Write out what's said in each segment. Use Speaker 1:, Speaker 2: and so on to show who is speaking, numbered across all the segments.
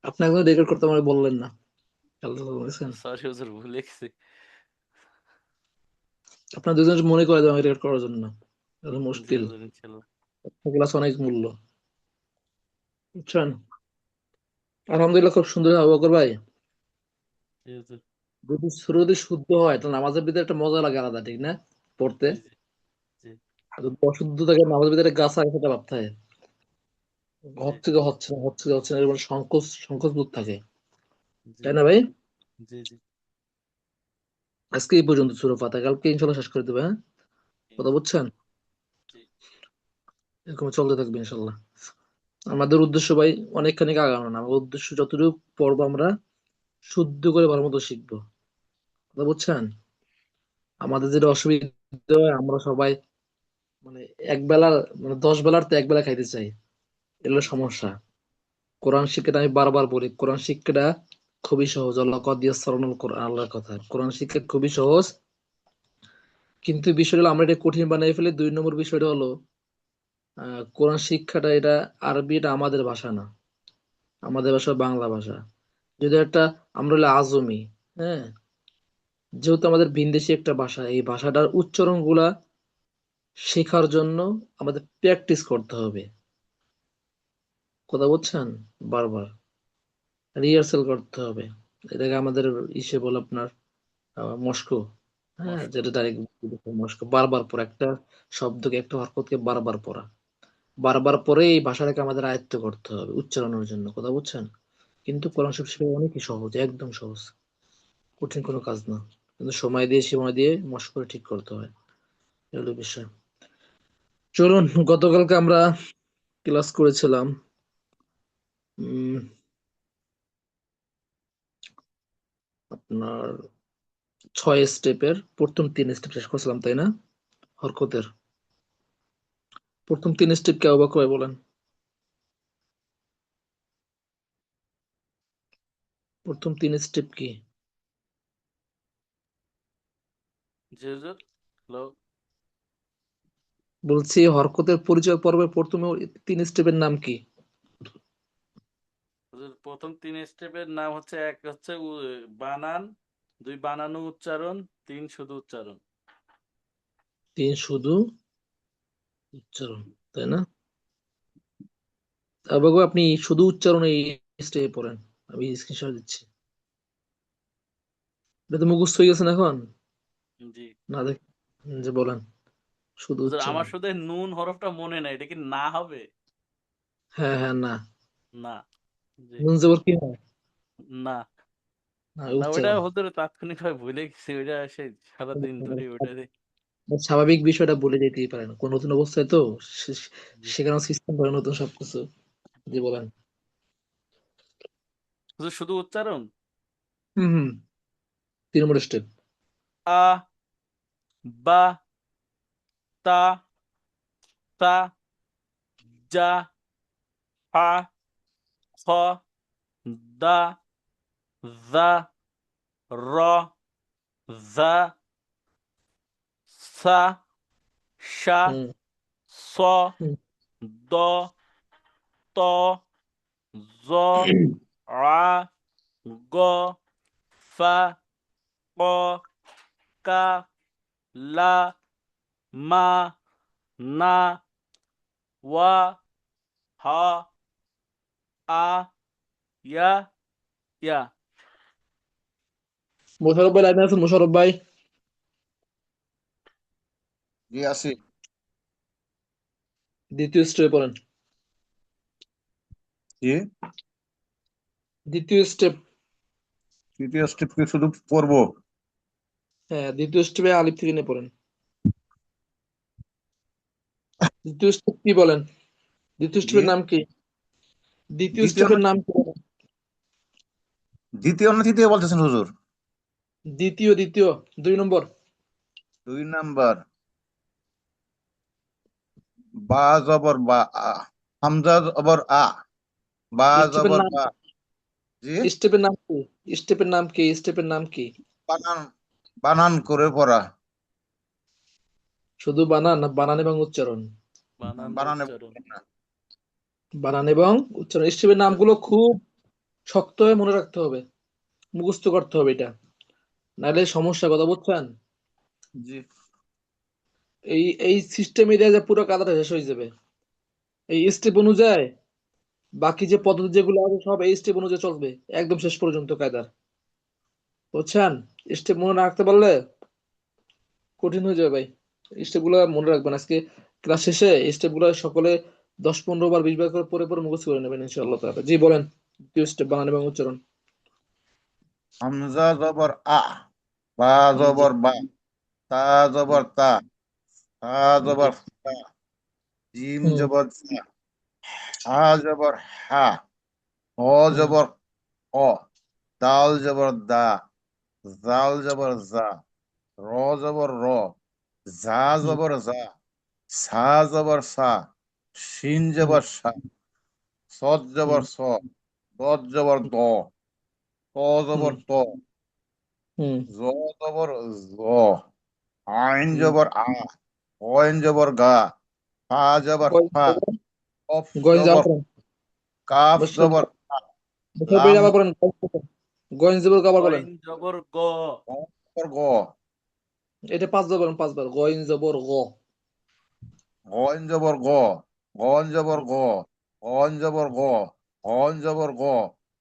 Speaker 1: আপনি একদম রেকর্ড করতে আমাকে বললেন না। খেয়াল করেছেন?
Speaker 2: সরি হুজুর, ভুলে গেছি।
Speaker 1: আপনার দুজন মনে করে দেবেন রেকর্ড করার জন্য। এটা
Speaker 2: জি
Speaker 1: মুশকিল।
Speaker 2: হুজুর, ইনশাল্লাহ।
Speaker 1: ক্লাস অনেক মূল্য, বুঝছেন? আলহামদুলিল্লাহ, খুব সুন্দর আবু বকর ভাই।
Speaker 2: জি হুজুর।
Speaker 1: যদি সুর যদি শুদ্ধ হয় তাহলে নামাজের ভিতরে একটা মজা লাগে আলাদা, ঠিক না? পড়তে।
Speaker 2: জি জি জি
Speaker 1: আর যদি অশুদ্ধ থাকে নামাজের ভিতরে গাছা সেটা ভাবতে হয়
Speaker 2: জি
Speaker 1: হচ্ছে কি হচ্ছে না, হচ্ছে কি হচ্ছে না, এরকম সংকোচ সংকোচ বোধ থাকে,
Speaker 2: জি
Speaker 1: তাই না ভাই?
Speaker 2: জি জি
Speaker 1: আজকে এই পর্যন্ত সূরা ফাতিহা, কালকে ইনশাল্লাহ শেষ করে দেবে, হ্যাঁ? কথা
Speaker 2: ইনশাল্লাহ।
Speaker 1: বুঝছেন?
Speaker 2: জি
Speaker 1: এরকম চলতে থাকবে ইনশাল্লাহ। আমাদের উদ্দেশ্য ভাই অনেকখানি আগানো না, আমাদের উদ্দেশ্য যতটুকু পড়বো আমরা শুদ্ধ করে ভালো মতো শিখবো, কথা বুঝছেন? আমাদের যেটা অসুবিধা হয়, আমরা সবাই মানে এক বেলা, মানে 10 বেলার তো এক বেলা খাইতে চাই, এগুলো
Speaker 2: জি
Speaker 1: সমস্যা। কোরআন শিক্ষাটা আমি বারবার বলি, কোরআন শিক্ষাটা খুবই সহজ। আল্লাহ কদ ইয়াসসারনাল কোরআন, আল্লাহর কথা, কোরআন শিক্ষা খুবই সহজ। কিন্তু বিষয়টা হলো আমরা এটা কঠিন বানিয়ে ফেলি। 2 নম্বর বিষয়টা হলো কোরআন শিক্ষাটা এটা আরবি, এটা আমাদের ভাষা না, আমাদের ভাষা বাংলা ভাষা। যদি একটা আমরা হলো আজমি, হ্যাঁ, যেহেতু আমাদের ভিনদেশী একটা ভাষা, এই ভাষাটার উচ্চারণ গুলা শেখার জন্য আমাদের প্র্যাকটিস করতে হবে, কথা বুঝছেন? বারবার রিহার্সাল করতে হবে। এটাকে আমাদের ইসে বলে আপনার মস্কো, হ্যাঁ,
Speaker 2: মস্কো।
Speaker 1: যেটা ডাইরেক্ট মস্কো। বারবার পড়া একটা শব্দকে, একটা হরকতকে বারবার পড়া, বারবার পরে এই ভাষাটাকে আমাদের আয়ত্ত করতে হবে উচ্চারণের জন্য, কথা বুঝছেন? কিন্তু
Speaker 2: জি
Speaker 1: কোরআন শরীফ শেখা অনেকই সহজ, একদম সহজ, কঠিন কোনো কাজ না। কিন্তু সময় দিয়ে সীমা দিয়ে মস্ক করে ঠিক করতে হয়, এগুলো বিষয়। চলুন, গতকালকে আমরা ক্লাস করেছিলাম উম আপনার 6 স্টেপের প্রথম 3 স্টেপ শেষ করছিলাম, তাই না? হরকতের প্রথম 3 স্টেপ কে অবাক হয় বলেন? প্রথম 3 স্টেপ কি?
Speaker 2: জি হুজুর। হ্যালো
Speaker 1: বলছি হরকতের পরিচয় পর্বের প্রথম 3 স্টেপের নাম কি?
Speaker 2: হুজুর, প্রথম 3 স্টেপের নাম হচ্ছে: এক হচ্ছে বানান, 2 বানানো উচ্চারণ, 3 শুধু উচ্চারণ।
Speaker 1: 3 শুধু উচ্চারণ, তাই না? অবাক হয়, আপনি শুধু উচ্চারণ এই স্টেপে পড়েন, আমি স্ক্রিনশট দিচ্ছি। এটা তো মুখস্থ হয়ে গেছেন এখন,
Speaker 2: জি
Speaker 1: না দেখ, যে বলেন শুধু
Speaker 2: হুজুর,
Speaker 1: উচ্চারণ।
Speaker 2: আমার শুধু এই নুন হরফটা মনে নাই, এটা কি না হবে?
Speaker 1: হ্যাঁ হ্যাঁ, না।
Speaker 2: না। জি।
Speaker 1: নুন জবর কি হয়?
Speaker 2: না।
Speaker 1: না,
Speaker 2: না, ওইটা
Speaker 1: উচ্চারণ।
Speaker 2: হুজুর তাৎক্ষণিক ভাবে ভুলে গেছি, ওইটা সেই সারাদিন ধরে ওইটা
Speaker 1: স্বাভাবিক বিষয়টা বলে যেতেই পারে না, কোন নতুন অবস্থায় তো সে-
Speaker 2: জি।
Speaker 1: শেখানোর সিস্টেম করে নতুন সবকিছু। জি বলেন।
Speaker 2: হুজুর, শুধু উচ্চারণ:
Speaker 1: হম হম, 3 নম্বর স্টেপ।
Speaker 2: আ, বা, তা, তা, যা, হা, খ, দা, যা, র, যা, সা, সা,
Speaker 1: হুম
Speaker 2: স,
Speaker 1: হুম।
Speaker 2: দ, ত, জ, রা, গ, ফা, ক, কা, লা, মা, না, ওয়া, হা, আ, ইয়া, ইয়া।
Speaker 1: মোশারফ ভাই লাইনে আছেন? মোশারফ ভাই,
Speaker 3: জি আছি।
Speaker 1: 2য় স্টেপে পড়েন।
Speaker 3: কি?
Speaker 1: 2য় স্টেপ।
Speaker 3: 3য় স্টেপ কি শুধু পড়বো?
Speaker 1: হ্যাঁ, 2য় স্টেপে আলিফ থেকে নিয়ে পড়েন। 2য় স্টেপ কি বলেন? দ্বিতীয়
Speaker 3: জি।
Speaker 1: স্টেপের নাম কি? দ্বিতীয়
Speaker 3: দ্বিতীয় না
Speaker 1: স্টেপের নাম কি বলেন?
Speaker 3: দ্বিতীয় না তৃতীয় বলতেছেন হুজুর?
Speaker 1: দ্বিতীয়, দ্বিতীয়, 2 নম্বর।
Speaker 3: 2 নাম্বার। বা জবর বা, আ, হামজা জবর আ, বা
Speaker 1: স্টেপের
Speaker 3: জবর
Speaker 1: নাম,
Speaker 3: বা। জি।
Speaker 1: স্টেপের নাম কি? স্টেপের নাম কি? স্টেপের নাম কি?
Speaker 3: বানান, বানান করে পড়া।
Speaker 1: শুধু বানান না বানান এবং উচ্চারণ?
Speaker 2: বানান ও
Speaker 3: বানানে
Speaker 2: উচ্চারণ।
Speaker 3: না।
Speaker 1: বানান এবং উচ্চারণ, স্টেপের
Speaker 2: উচ্চারণ।
Speaker 1: নামগুলো খুব শক্ত হয়ে মনে রাখতে হবে, মুখস্থ করতে হবে এটা, নাহলে সমস্যা, কথা বুঝছেন?
Speaker 3: জি।
Speaker 1: এই এই সিস্টেম এরিয়া যে পুরো কাদাটা শেষ হয়ে যাবে এই স্টেপ অনুযায়ী। বাকি যে পদ্ধতি যেগুলো আছে সব এই স্টেপ অনুযায়ী চলবে একদম শেষ পর্যন্ত কায়দার, বুঝছেন? স্টেপ মনে রাখতে পারলে কঠিন হয়ে যাবে ভাই। স্টেপ গুলো মনে রাখবেন, আজকে ক্লাস শেষে স্টেপ গুলো সকলে 10-15 বার 20 বার করে পরে পরে মুখস্থ করে নেবেন ইনশাআল্লাহ তাআলা। জি বলেন, দ্বিতীয় স্টেপ বানান এবং উচ্চারণ।
Speaker 3: হামজা জবর আ, বা
Speaker 1: জি
Speaker 3: জবর বা, তা জবর তা, তা
Speaker 1: জি।
Speaker 3: জবর তা, জিম
Speaker 1: হুম
Speaker 3: জবর জা, হা জবর হা, হ
Speaker 1: হুম
Speaker 3: জবর অ, দাল জবর দা, জাল জবর জা, র জবর র, জা
Speaker 1: হুম
Speaker 3: জবর জা, সা জবর সা, শিন
Speaker 1: হুম
Speaker 3: জবর সা, সদ
Speaker 1: হুম
Speaker 3: জবর স, দদ জবর দ, ত
Speaker 1: হুম
Speaker 3: জবর ত,
Speaker 1: হুম
Speaker 3: জ জবর জ, আইন
Speaker 1: হুম।
Speaker 3: জবর আ, গইন জবর গা, ফা জবর
Speaker 1: গয়েন
Speaker 3: ফা,
Speaker 1: জবর,
Speaker 3: কফ
Speaker 1: গয়েন যাওয়ার
Speaker 3: জবর
Speaker 1: পরে
Speaker 3: কাফ
Speaker 1: বসে
Speaker 3: জবর কা,
Speaker 1: বসে
Speaker 3: লাম
Speaker 1: বেড়ে আবার বলেন, গয়েন জবর আবার বলেন।
Speaker 2: গইন জবর গ,
Speaker 3: জবর গ,
Speaker 1: এটা 5 বার বলেন, 5 বার গয়েন জবর গ।
Speaker 3: গইন জবর গ, গন জবর গ, গন জবর গ, গন জবর গ,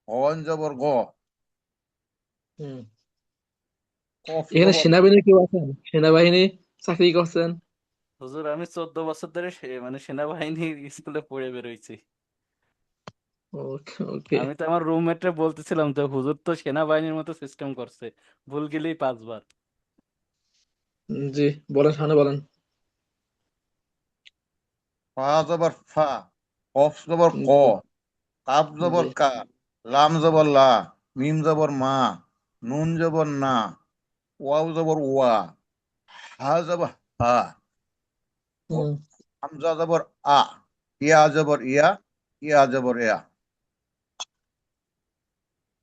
Speaker 3: গন জবর গ,
Speaker 1: হুম।
Speaker 3: কফ
Speaker 1: এখানে
Speaker 3: জবর
Speaker 1: সেনাবাহিনী কেউ আছেন? সেনাবাহিনী চাকরি করছেন?
Speaker 2: হুজুর আমি 14 বছর ধরে মানে সেনাবাহিনীর স্কুলে পড়ে বেরোইছি।
Speaker 1: ওকে ওকে।
Speaker 2: আমি তো আমার রুমমেটরে বলতেছিলাম যে হুজুর তো সেনাবাহিনীর মতো সিস্টেম করছে, ভুল গেলেই 5 বার।
Speaker 1: জি বলেন, সামনে বলেন।
Speaker 3: ফা জবর ফা, কফ জবর ক,
Speaker 1: জি
Speaker 3: কাফ
Speaker 1: জি।
Speaker 3: জবর কা, লাম জবর লা, মিম জবর মা, নুন জবর না, ওয়াও জবর ওয়া, হা জবর হা,
Speaker 1: হুম।
Speaker 3: হামজা জবর আ, ইয়া জবর ইয়া, ইয়া জবর ইয়া।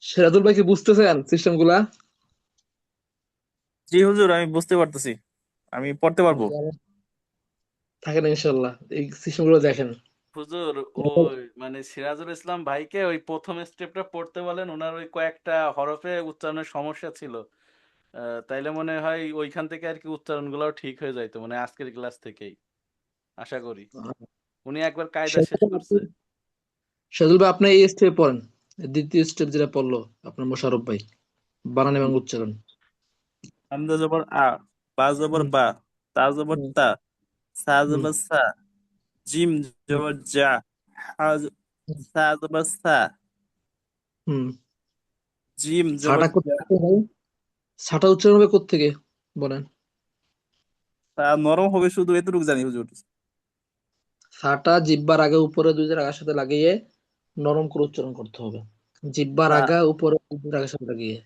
Speaker 1: সিরাজুল ভাই কি বুঝতেছেন সিস্টেম গুলা?
Speaker 4: জি হুজুর, আমি বুঝতে পারতেছি, আমি পড়তে পারবো।
Speaker 1: থাকেন ইনশাল্লাহ, এই সিস্টেম গুলো দেখেন।
Speaker 2: হুজুর ওই মানে সিরাজুল ইসলাম ভাইকে ওই প্রথম স্টেপটা পড়তে বলেন, ওনার ওই কয়েকটা হরফে উচ্চারণের সমস্যা ছিল। তাইলে মনে হয় ওইখান থেকে আর কি উচ্চারণগুলোও ঠিক হয়ে যাইতো, মানে আজকের ক্লাস থেকেই আশা করি। উনি একবার কায়দা শেষ করছে।
Speaker 1: সিরাজুল ভাই আপনি এই স্টেপ পড়েন, দ্বিতীয় স্টেপ যেটা পড়লো আপনার মোশাররফ ভাই, বানান এবং উচ্চারণ।
Speaker 4: হামজা জবর আ, বা জবর
Speaker 1: হুম
Speaker 4: বা, তা জবর
Speaker 1: হুম
Speaker 4: তা, সা
Speaker 1: হুম
Speaker 4: জবর সা, জিম জবর যা, হা সা জবর সা,
Speaker 1: হুম।
Speaker 4: জিম জবর
Speaker 1: সাটা
Speaker 4: যা।
Speaker 1: কোথেকে হয়? সাটা উচ্চারণ হবে কোথেকে বলেন?
Speaker 4: তা নরম হবে শুধু, এতটুকু জানি হুজুর।
Speaker 1: সাটা জিহ্বার আগে উপরে দুই জায়গায় আগার সাথে লাগিয়ে নরম করে উচ্চারণ করতে হবে। জিহ্বার
Speaker 4: তা
Speaker 1: আগা উপরে দুই জায়গায় আগার সাথে লাগিয়ে।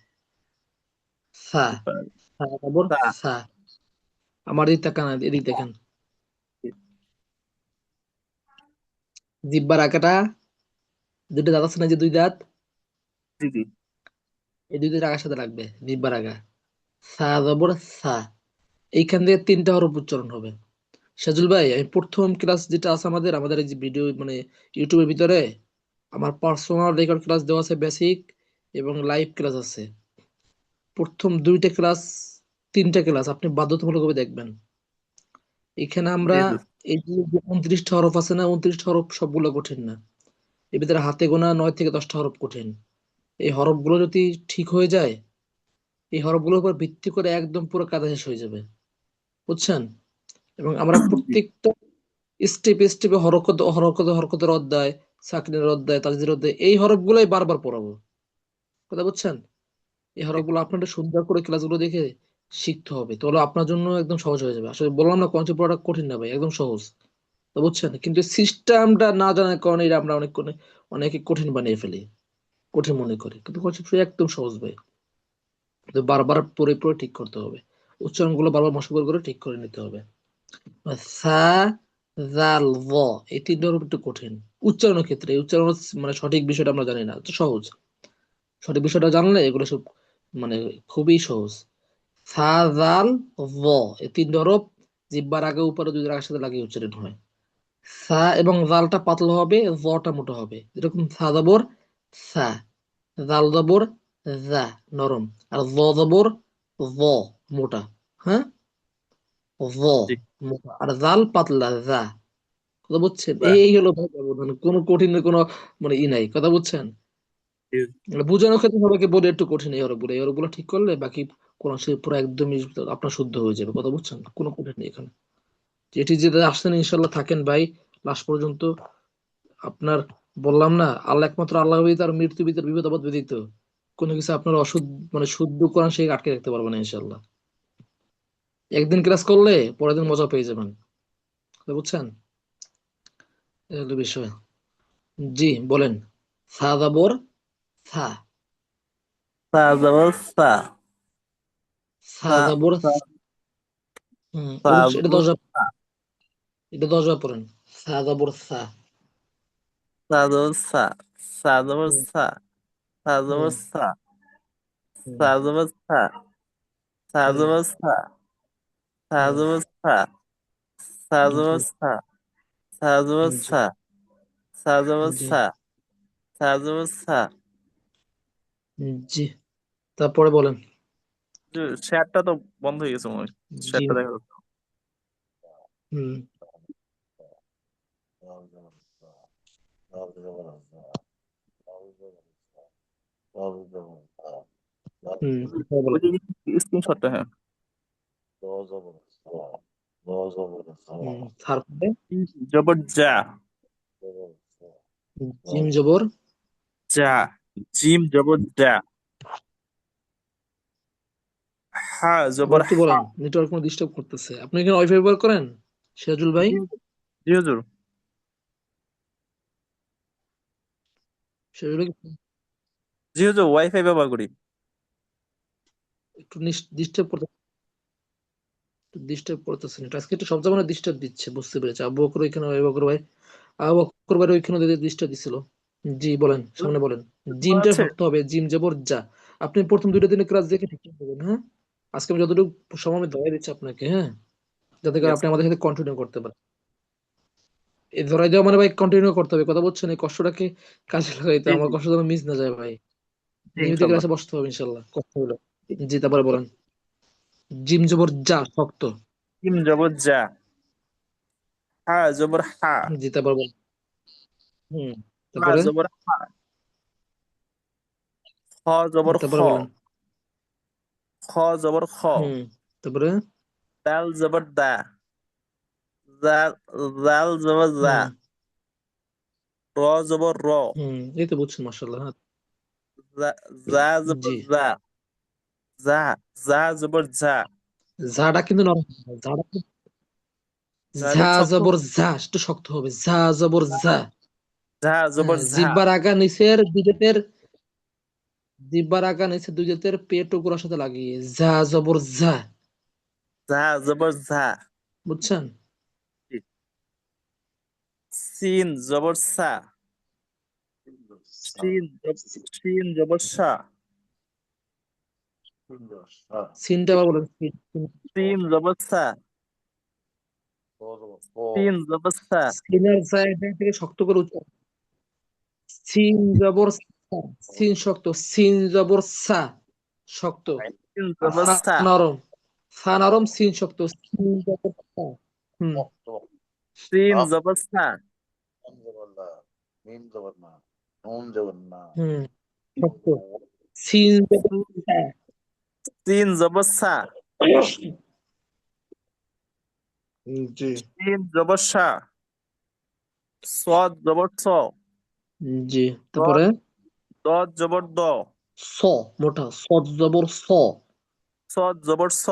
Speaker 1: সা, সা বরাবর
Speaker 4: তা
Speaker 1: সা। আমার দিক তাকান, এদিক দেখেন। জিহ্বার আগাটা, দুটো দাঁত আছে না, যে দুই দাঁত,
Speaker 4: জি জি।
Speaker 1: এই দুই দাঁত আগার সাথে লাগবে জিহ্বার আগা। সা জবর সা। এইখান থেকে 3টা হরফ উচ্চারণ হবে। সাজুল ভাই, আমি প্রথম ক্লাস যেটা আছে আমাদের আমাদের এই যে ভিডিও মানে ইউটিউবের ভিতরে আমার পার্সোনাল রেকর্ড ক্লাস দেওয়া আছে, বেসিক এবং লাইভ ক্লাস আছে। প্রথম 2টা ক্লাস, 3টা ক্লাস আপনি বাধ্যতামূলকভাবে দেখবেন। এখানে
Speaker 4: জি
Speaker 1: আমরা
Speaker 4: হুজুর।
Speaker 1: এই যে 29টা হরফ আছে না, 29টা হরফ সবগুলো কঠিন না। এর ভিতরে হাতে গোনা 9 থেকে 10টা হরফ কঠিন। এই হরফগুলো যদি ঠিক হয়ে যায়, এই হরফগুলোর উপর ভিত্তি করে একদম পুরো কাজ শেষ হয়ে যাবে, বুঝছেন? এবং আমরা
Speaker 4: জি
Speaker 1: প্রত্যেকটা স্টেপে স্টেপে হরকত হরকত হরকতের অধ্যায়, সাকনের অধ্যায়, তাজদির অধ্যায়, এই হরফগুলোই বারবার পড়াবো, কথা বুঝছেন? এই হরফগুলো আপনাদের সুন্দর করে ক্লাসগুলো দেখে শিখতে হবে, তাহলে আপনার জন্য একদম সহজ হয়ে যাবে। আসলে বললাম না, কনসেপ্ট পড়াটা কঠিন না ভাই, একদম সহজ, তো বুঝছেন? কিন্তু সিস্টেমটা না জানার কারণে এটা আমরা অনেকে কঠিন বানিয়ে ফেলি, কঠিন মনে করি, কিন্তু কনসেপ্ট একদম সহজ ভাই। তো বারবার পড়ে পড়ে ঠিক করতে হবে, উচ্চারণগুলো বারবার মশা করে ঠিক করে নিতে হবে। সা, জাল, জ, এই 3টা হরফ একটু কঠিন উচ্চারণের ক্ষেত্রে। এই উচ্চারণ মানে সঠিক বিষয়টা আমরা জানি না, তো সহজ। সঠিক বিষয়টা জানলে এগুলো সব মানে খুবই সহজ। সা, জাল, জ, এই 3টা হরফ জিহ্বার আগে উপরে দুই জায়গার সাথে লাগিয়ে উচ্চারণ হয়। সা এবং জালটা পাতলা হবে, জটা মোটা হবে, যেরকম সা জবর সা, জাল জবর জা, নরম। আর জ জবর জ, মোটা। হ্যাঁ, জ
Speaker 4: জি
Speaker 1: মোটা, আর জাল পাতলা, যা। কথা বুঝছেন?
Speaker 4: বাহ,
Speaker 1: এই হলো ভাই ব্যবধান, কোনো কঠিনের কোনো মানে নাই, কথা বুঝছেন?
Speaker 4: জি
Speaker 1: মানে বোঝানোর ক্ষেত্রে সবাইকে বলে একটু কঠিন এই হরফগুলো, এই হরফগুলো ঠিক করলে বাকি কোরআন শরীফ পুরো একদমই আপনার শুদ্ধ হয়ে যাবে, কথা বুঝছেন? কোনো কঠিন নেই এখানে। যেটি যেটা আসছেন ইনশাল্লাহ থাকেন ভাই লাস্ট পর্যন্ত। আপনার বললাম না, আল্লাহ একমাত্র আল্লাহ ব্যতীত আর মৃত্যু ব্যতীত বিপদ আপদ ব্যতীত কোনো কিছু আপনার অশুদ্ধ মানে শুদ্ধ কোরআন সেই আটকে রাখতে পারবে না ইনশাল্লাহ। একদিন ক্লাস করলে পরের দিন মজা পেয়ে যাবেন, কথা বুঝছেন? এই হলো বিষয়। জি বলেন। সা জাবর সা,
Speaker 4: সা জবর সা,
Speaker 1: সা
Speaker 4: সা
Speaker 1: জাবর
Speaker 4: সা সা
Speaker 1: এবং এটা
Speaker 4: জবর
Speaker 1: 10 বার,
Speaker 4: সা,
Speaker 1: এটা 10 বার পড়েন। সা জাবর সা।
Speaker 4: সা জবর সা, সা জবর
Speaker 1: হুম
Speaker 4: সা, সা
Speaker 1: হুম
Speaker 4: জবর সা,
Speaker 1: হুম
Speaker 4: সা জবর সা, সা
Speaker 1: হুম,
Speaker 4: জবর সা, সা
Speaker 1: হুম,
Speaker 4: জবর সা, সা
Speaker 1: জি
Speaker 4: জবর সা, সা জবর
Speaker 1: জি
Speaker 4: সা, সা জবর
Speaker 1: জি
Speaker 4: সা, সা জবর সা।
Speaker 1: জি, তারপরে বলেন।
Speaker 4: শেয়ারটা তো বন্ধ হয়ে গেছে মনে হয়,
Speaker 1: জি,
Speaker 4: শেয়ারটা দেখা যাচ্ছে না।
Speaker 1: হুম হুম, তারপরে
Speaker 4: ওই
Speaker 1: বলেন।
Speaker 4: যে স্ক্রিনশটটা, হ্যাঁ।
Speaker 1: তারপরে
Speaker 4: জবর যা,
Speaker 1: জিম জবর,
Speaker 4: যা, জিম জবর যা, হা
Speaker 1: আবার
Speaker 4: জবর
Speaker 1: একটু
Speaker 4: হা।
Speaker 1: বলেন, নেটওয়ার্ক কোনো ডিস্টার্ব করতেছে। আপনি এখানে ওয়াইফাই ব্যবহার করেন সিরাজুল ভাই?
Speaker 4: জি জি হুজুর।
Speaker 1: সিরাজুল ভাই
Speaker 4: জি হুজুর, ওয়াইফাই ব্যবহার করি।
Speaker 1: একটু ডিস্টার্ব করতেছে না আজকে, একটু সব জায়গায় ডিস্টার্ব দিচ্ছে, বুঝতে পেরেছি। আবু বকর ওইখানে, আবু বকর ভাই, আবু বকর ভাই ওইখানে ডিস্টার্ব দিছিল। জি বলেন, সামনে বলেন।
Speaker 4: মনে
Speaker 1: জিমটা
Speaker 4: আছে?
Speaker 1: শক্ত হবে, জিম জবর যা। আপনি প্রথম 2টা দিনের ক্লাস দেখে ঠিক করবেন, হ্যাঁ? আজকে আমি যতটুকু সময় আমি ধরে দিচ্ছি আপনাকে, হ্যাঁ, যাতে
Speaker 4: ঠিক
Speaker 1: করে
Speaker 4: আছে।
Speaker 1: আপনি আমাদের সাথে কন্টিনিউ করতে পারেন। এই ধরাই দেওয়া মানে ভাই কন্টিনিউ করতে হবে, কথা বলছেন? এই কষ্টটাকে কাজে লাগাইতে,
Speaker 4: জি
Speaker 1: আমার
Speaker 4: জি
Speaker 1: কষ্ট যেন মিস না যায় ভাই।
Speaker 4: জি,
Speaker 1: নিয়মিত
Speaker 4: ইনশাল্লাহ।
Speaker 1: ক্লাসে বসতে হবে ইনশাল্লাহ, কষ্ট হলো। জি তারপরে বলেন। জিম জবর যা, শক্ত।
Speaker 4: জিম জবর যা, হা জবর হা,
Speaker 1: জি তারপর বলেন। হুম,
Speaker 4: হা
Speaker 1: তারপরে
Speaker 4: জবর হা, খ জবর খ,
Speaker 1: তারপরে বলেন।
Speaker 4: খ জবর খ,
Speaker 1: হুম, তারপরে
Speaker 4: দাল জবর দা, জাল, জাল জবর জা,
Speaker 1: হুম
Speaker 4: র জবর র,
Speaker 1: হুম, এই তো বুঝছেন মাশাআল্লাহ, হ্যাঁ।
Speaker 4: জা, জা জবর
Speaker 1: জি,
Speaker 4: জা, যা, যা জবর যা,
Speaker 1: ঝাড়া কিন্তু নরম হবে,
Speaker 4: ঝাড়া
Speaker 1: ঝা
Speaker 4: শক্ত,
Speaker 1: জবর ঝা একটু শক্ত হবে, ঝা জবর ঝা।
Speaker 4: ঝা জবর
Speaker 1: হ্যাঁ,
Speaker 4: ঝা,
Speaker 1: জিব্বার আগা নিচের দুই জাতের পেট টুকুরার সাথে লাগিয়ে ঝা জবর ঝা,
Speaker 4: ঝা জবর ঝা।
Speaker 1: বুঝছেন?
Speaker 4: সিন জবর সা, সিন জবর সা,
Speaker 1: সিনটা আবার বলেন,
Speaker 4: সিন জবর সা, সিন জবর সা,
Speaker 1: সিনের জায়গা থেকে শক্ত করে উচ্চারণ। সিন জবর সা, সিন শক্ত, সিন জবর সা, শক্ত।
Speaker 4: সিন
Speaker 1: আর
Speaker 4: জবর
Speaker 1: সা
Speaker 4: সা,
Speaker 1: নরম, সা নরম, সিন শক্ত, সিন জবর সা। হুম
Speaker 4: সিন জবর সা,
Speaker 1: হুম, শক্ত, সিন জবর সা।
Speaker 4: সিন জবর সা,
Speaker 1: জি,
Speaker 4: সিন জবর সা, সদ জবর স,
Speaker 1: জি তারপরে
Speaker 4: দদ, দদ জবর দ,
Speaker 1: স, মোটা, সদ জবর স,
Speaker 4: সদ জবর স,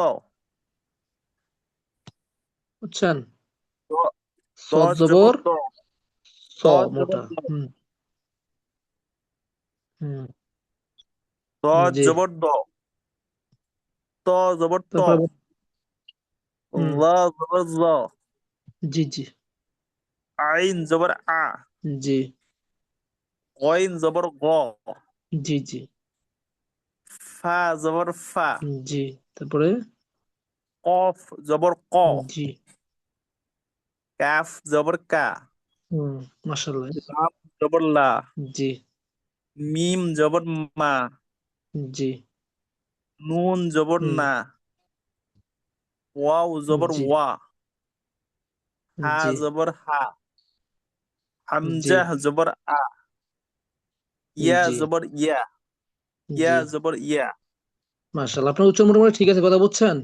Speaker 1: বুঝছেন?
Speaker 4: দ-
Speaker 1: সদ
Speaker 4: দদ জবর
Speaker 1: জবর
Speaker 4: দ,
Speaker 1: স,
Speaker 4: দদ জবর
Speaker 1: মোটা।
Speaker 4: দ,
Speaker 1: হুম হুম,
Speaker 4: দদ
Speaker 1: জি
Speaker 4: জবর দ, ত জবর ত,
Speaker 1: তারপরে হুম,
Speaker 4: ল জবর জ,
Speaker 1: জি জি
Speaker 4: আইন জবর আ,
Speaker 1: জি
Speaker 4: গইন জবর গ,
Speaker 1: জি জি
Speaker 4: ফা জবর ফা,
Speaker 1: জি তারপরে
Speaker 4: কফ জবর ক,
Speaker 1: জি
Speaker 4: কাফ জবর কা,
Speaker 1: হুম, মাশাআল্লাহ,
Speaker 4: লাম জবর লা,
Speaker 1: জি
Speaker 4: মিম জবর মা,
Speaker 1: জি।
Speaker 4: নুন জবর
Speaker 1: হুম।
Speaker 4: না, ওয়াও জবর
Speaker 1: জি।
Speaker 4: ওয়া, হা
Speaker 1: জি।
Speaker 4: জবর হা,
Speaker 1: জি।
Speaker 4: হামজাহ জবর আ, ইয়া
Speaker 1: জি।
Speaker 4: জবর ইয়া, ইয়া
Speaker 1: জি।
Speaker 4: জবর ইয়া।
Speaker 1: মাশাআল্লাহ, আপনার উচ্চারণ মোটামুটি ঠিক আছে, কথা বুঝছেন।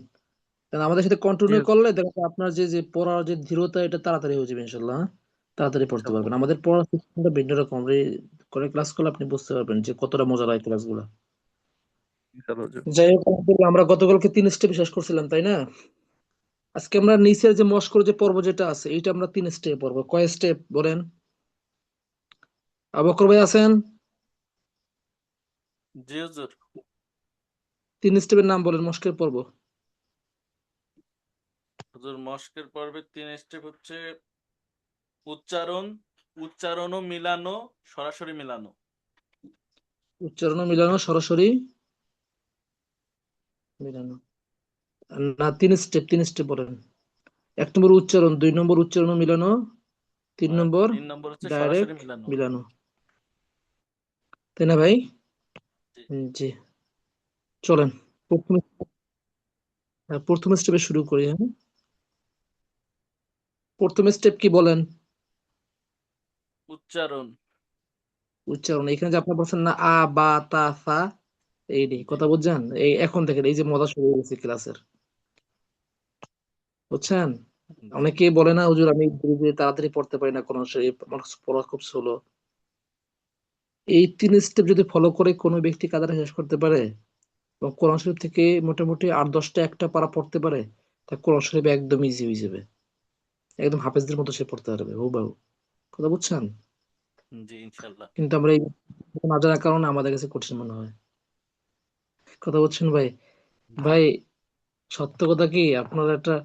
Speaker 1: কারণ আমাদের সাথে
Speaker 4: জি
Speaker 1: কন্টিনিউ করলে দেখো আপনার যে পড়ার যে ধীরতা, এটা তাড়াতাড়ি হয়ে যাবে ইনশাআল্লাহ, হ্যাঁ? তাড়াতাড়ি পড়তে
Speaker 4: ইনশাআল্লাহ
Speaker 1: পারবেন। আমাদের পড়ার সিস্টেমটা ভিন্ন রকম। করে ক্লাস করলে আপনি বুঝতে পারবেন যে কতটা মজা লাগে ক্লাসগুলো।
Speaker 4: ইনশাআল্লাহ হুজুর।
Speaker 1: যাই হোক, আমরা গতকালকে 3 স্টেপ শেষ করছিলাম, তাই না? আজকে আমরা নিচের যে মস্কর যে পর্ব যেটা আছে, এইটা আমরা 3 স্টেপ পড়বো। কয় স্টেপ বলেন? আবু বকর ভাই আছেন?
Speaker 2: জি হুজুর।
Speaker 1: 3 স্টেপের নাম বলেন মস্কের পর্ব।
Speaker 2: হুজুর মস্কের পর্বের 3 স্টেপ হচ্ছে উচ্চারণ, উচ্চারণ ও মিলানো, সরাসরি মিলানো।
Speaker 1: উচ্চারণ ও মিলানো, সরাসরি মিলানো। না, 3 স্টেপ বলেন। 1 নম্বর উচ্চারণ, 2 নম্বর উচ্চারণ ও মিলানো, 3
Speaker 2: আর
Speaker 1: নম্বর
Speaker 2: 3 নম্বর হচ্ছে সরাসরি
Speaker 1: ডাইরেক্ট
Speaker 2: মিলানো।
Speaker 1: মিলানো, তাই না ভাই?
Speaker 2: জি।
Speaker 1: জি। চলেন প্রথম স্টেপে শুরু করি, হ্যাঁ? প্রথম স্টেপ কি বলেন?
Speaker 2: উচ্চারণ।
Speaker 1: উচ্চারণ। এখানে যে আপনার বলছেন না, আ বা তা সা, এই নেই,
Speaker 2: জি।
Speaker 1: কথা বুঝছেন? এই এখন থেকে এই যে মজা শুরু হয়ে গেছে ক্লাসের, বুঝছেন?
Speaker 2: জি।
Speaker 1: অনেকেই বলে না, হুজুর আমি ধীরে ধীরে তাড়াতাড়ি পড়তে পারি না, কোন আমার পড়া খুব স্লো। এই 3 স্টেপ যদি ফলো করে কোনো ব্যক্তি কাদাটা শেষ করতে পারে এবং কোরআন শরীফ থেকে মোটামুটি 8-10টা একটা পারা পড়তে পারে, তা কোরআন শরীফ একদম ইজি হয়ে যাবে। একদম হাফেজদের মতো সে পড়তে পারবে হুবাহু, কথা বুঝছেন?
Speaker 2: জি ইনশাআল্লাহ।
Speaker 1: কিন্তু আমরা এই না জানার কারণে আমাদের কাছে কঠিন মনে হয়, কথা বুঝছেন ভাই?
Speaker 2: জি।
Speaker 1: ভাই, সত্য কথা কি, আপনার একটা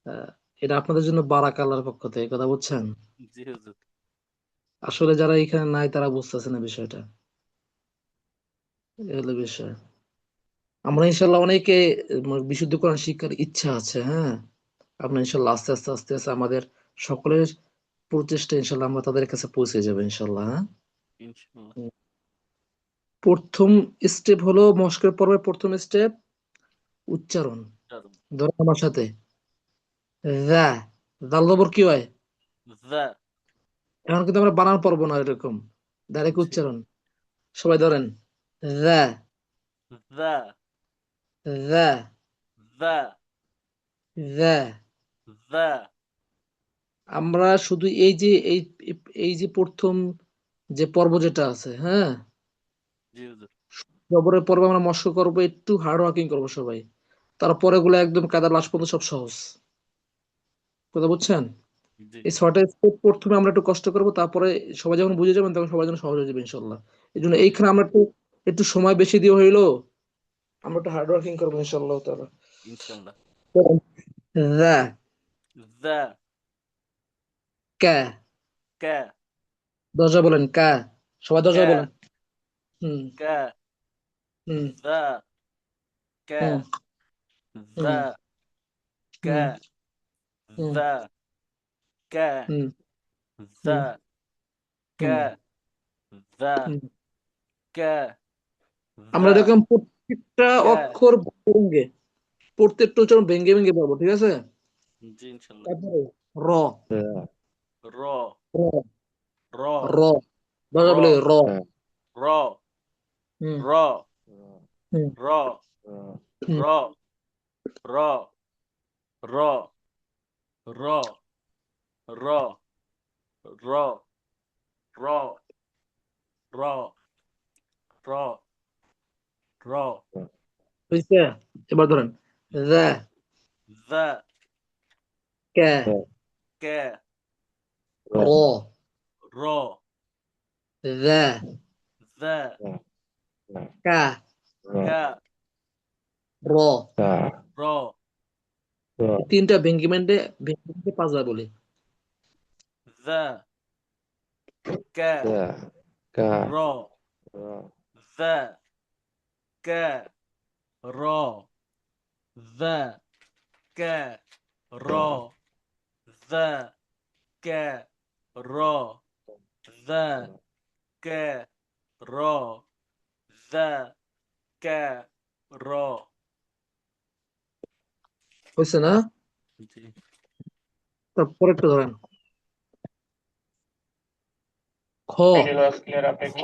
Speaker 1: আহ, এটা আপনাদের জন্য বারাক আল্লাহর পক্ষ থেকে, কথা বুঝছেন?
Speaker 2: জি হুজুর।
Speaker 1: আসলে যারা এখানে নাই তারা বুঝতেছে না বিষয়টা, এই হলো বিষয়। আমরা ইনশাল্লাহ অনেকে বিশুদ্ধ কোরআন শিক্ষার ইচ্ছা আছে, হ্যাঁ। আমরা ইনশাল্লাহ আস্তে আস্তে আস্তে আস্তে আমাদের সকলের প্রচেষ্টা ইনশাল্লাহ আমরা তাদের কাছে পৌঁছে যাবে ইনশাল্লাহ, হ্যাঁ।
Speaker 2: ইনশাআল্লাহ।
Speaker 1: হুম। প্রথম স্টেপ হলো মস্কের পর্বের প্রথম স্টেপ, উচ্চারণ।
Speaker 2: উচ্চারণ।
Speaker 1: ধরো আমার সাথে, দা, দাল জবর কি হয়?
Speaker 2: যা।
Speaker 1: এখন কিন্তু আমরা বানান পড়বো না এরকম, ডাইরেক্ট
Speaker 2: জি।
Speaker 1: উচ্চারণ। সবাই ধরেন, দা,
Speaker 2: যা।
Speaker 1: দা,
Speaker 2: যা।
Speaker 1: দা।
Speaker 2: যা।
Speaker 1: আমরা শুধু এই যে প্রথম যে পর্ব যেটা আছে, হ্যাঁ,
Speaker 2: জি হুজুর।
Speaker 1: জবরের পর্বে আমরা মস্ক করবো, একটু হার্ড ওয়ার্কিং করবো সবাই। তারপরে গুলো একদম কাদার লাশ পর্যন্ত সব সহজ, কথা বুঝছেন?
Speaker 2: জি।
Speaker 1: এই 6টা স্টেপ প্রথমে আমরা একটু কষ্ট করবো, তারপরে সবাই যখন বুঝে যাবেন তখন সবার জন্য সহজ হয়ে যাবে ইনশাল্লাহ। এই জন্য
Speaker 2: জি।
Speaker 1: এইখানে আমরা একটু একটু সময় বেশি দিয়ে হইলো, আমরা একটু হার্ড ওয়ার্কিং করবো ইনশাল্লাহ তাআলা।
Speaker 2: ইনশাআল্লাহ।
Speaker 1: দা,
Speaker 2: যা।
Speaker 1: কা,
Speaker 2: কা।
Speaker 1: দরজা বলেন, কা, সবাই দরজা
Speaker 2: কা।
Speaker 1: বলেন। হুম।
Speaker 2: কা।
Speaker 1: হুম।
Speaker 2: যা। কা।
Speaker 1: হুম। হুম।
Speaker 2: যা। কা।
Speaker 1: হুম। হুম।
Speaker 2: যা। কা।
Speaker 1: হুম।
Speaker 2: যা।
Speaker 1: হুম।
Speaker 2: কা।
Speaker 1: হুম।
Speaker 2: যা।
Speaker 1: হুম।
Speaker 2: কা।
Speaker 1: আমরা
Speaker 2: যা।
Speaker 1: এরকম প্রত্যেকটা
Speaker 2: কা।
Speaker 1: অক্ষর ভেঙে, প্রত্যেকটা উচ্চারণ ভেঙে ভেঙে পাবো, ঠিক আছে?
Speaker 2: জি ইনশাআল্লাহ।
Speaker 1: তারপরে র,
Speaker 2: র।
Speaker 1: র,
Speaker 2: র।
Speaker 1: র, দরজা বলে
Speaker 2: র।
Speaker 1: র।
Speaker 2: র।
Speaker 1: হুম।
Speaker 2: র।
Speaker 1: হুম।
Speaker 2: র।
Speaker 1: হুম।
Speaker 2: র। র। র। র। র। র। র। র। র। র।
Speaker 1: বুঝছে? এবার ধরেন, দা,
Speaker 2: যা।
Speaker 1: কা,
Speaker 2: কা।
Speaker 1: র,
Speaker 2: র।
Speaker 1: দা,
Speaker 2: যা।
Speaker 1: কা,
Speaker 2: কা।
Speaker 1: র।
Speaker 2: র।
Speaker 1: এই 3টা ভেঙ্গি ভেঙ্গে 5 বার বলি।
Speaker 2: যা। কা। র। যা। কা। র। যা। কা। র। যা। কা। র। যা। কা। র যা কা র
Speaker 1: হয়েছে না?
Speaker 2: জি
Speaker 1: তারপরে একটু ধরেন খ
Speaker 2: খ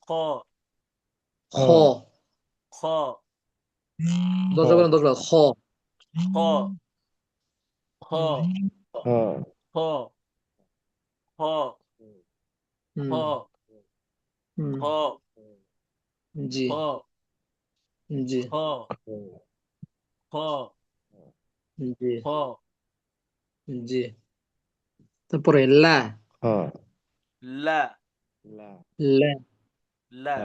Speaker 1: খ
Speaker 2: খ
Speaker 1: খ
Speaker 2: খ
Speaker 1: 10 বার বলেন 10 বার খ
Speaker 2: খ খ খ খ
Speaker 1: হুম
Speaker 2: খ
Speaker 1: হুম
Speaker 2: খ
Speaker 1: জি
Speaker 2: খ
Speaker 1: জি
Speaker 2: খ খ
Speaker 1: জি
Speaker 2: খ
Speaker 1: জি তারপরে লা
Speaker 2: লা
Speaker 1: লা
Speaker 2: লা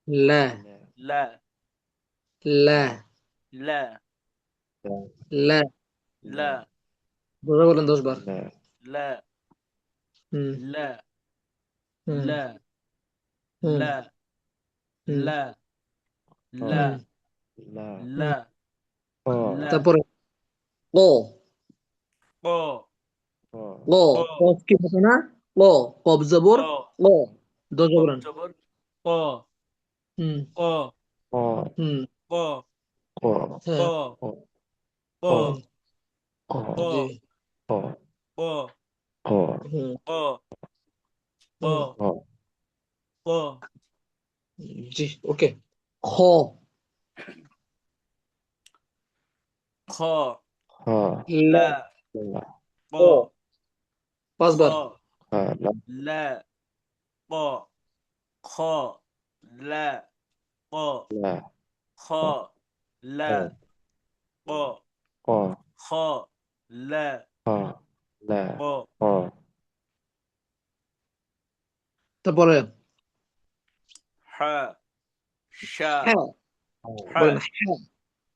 Speaker 1: লা
Speaker 2: লা
Speaker 1: লা
Speaker 2: লা
Speaker 1: লা
Speaker 2: লা
Speaker 1: 10 বার বলেন 10 বার
Speaker 2: লা
Speaker 1: হুম
Speaker 2: লা
Speaker 1: হুম
Speaker 2: লা
Speaker 1: হুম
Speaker 2: লা
Speaker 1: হুম
Speaker 2: লা লা
Speaker 1: হুম
Speaker 2: লা লা
Speaker 1: তারপরে ক
Speaker 2: ক
Speaker 1: ক
Speaker 2: ক
Speaker 1: কফ কি থাকে না ক কফ জবর
Speaker 2: ক
Speaker 1: ক 10 বার
Speaker 2: কফ
Speaker 1: বলেন
Speaker 2: জবর ক
Speaker 1: হুম
Speaker 2: ক
Speaker 1: হুম
Speaker 2: ক ক
Speaker 1: হ্যাঁ
Speaker 2: ক
Speaker 1: হুম
Speaker 2: ক
Speaker 1: জি
Speaker 2: ক
Speaker 1: হুম
Speaker 2: ক ক
Speaker 1: হুম
Speaker 2: ক
Speaker 1: জি ওকে খ
Speaker 2: খ
Speaker 1: লা
Speaker 2: লা ক
Speaker 1: ক 5
Speaker 2: খ
Speaker 1: বার
Speaker 2: লা ক খ লা ক খ লা ক খ লা ক
Speaker 1: তারপরে
Speaker 2: হা শা
Speaker 1: হ্যাঁ
Speaker 2: হা
Speaker 1: বলেন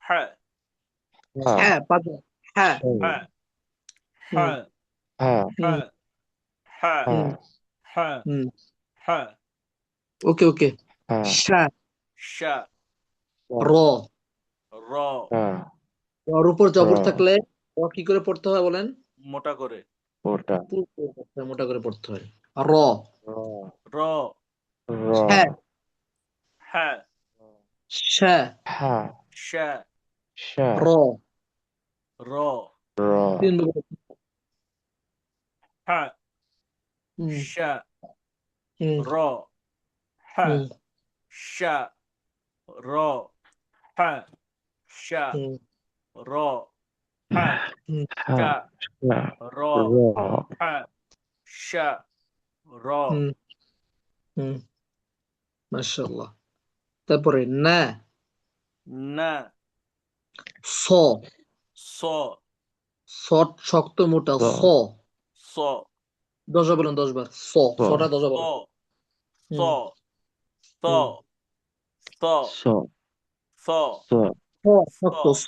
Speaker 1: হ্যাঁ
Speaker 2: হা
Speaker 1: হ্যাঁ 5 বার হ্যাঁ
Speaker 2: হা
Speaker 1: হুম
Speaker 2: হা
Speaker 1: হুম
Speaker 2: হা হা
Speaker 1: হুম
Speaker 2: হা
Speaker 1: হুম
Speaker 2: হা
Speaker 1: ওকে ওকে শা
Speaker 2: শা
Speaker 1: র
Speaker 2: র
Speaker 1: ওর উপর জবর থাকলে ও কি করে পড়তে হয় বলেন
Speaker 2: মোটা করে
Speaker 1: পুরো করে পড়তে হয়, মোটা করে পড়তে হয় র
Speaker 2: র
Speaker 1: হ্যাঁ
Speaker 2: হা
Speaker 1: শা
Speaker 2: শা
Speaker 1: র
Speaker 2: র
Speaker 1: 3 বার
Speaker 2: হা
Speaker 1: হুম
Speaker 2: শা
Speaker 1: হুম
Speaker 2: র হা
Speaker 1: হুম
Speaker 2: শা র হা শা
Speaker 1: হুম
Speaker 2: র হা
Speaker 1: হুম
Speaker 2: শা র হা শা র
Speaker 1: হুম হুম মাশাআল্লাহ তারপরে না
Speaker 2: না
Speaker 1: স
Speaker 2: স
Speaker 1: শট শক্ত মোটা স
Speaker 2: স
Speaker 1: 10 বার বলেন 10 বার ছটা 10 বার
Speaker 2: স
Speaker 1: বলেন
Speaker 2: স
Speaker 1: হুম
Speaker 2: স
Speaker 1: হুম
Speaker 2: স স
Speaker 1: স শক্ত স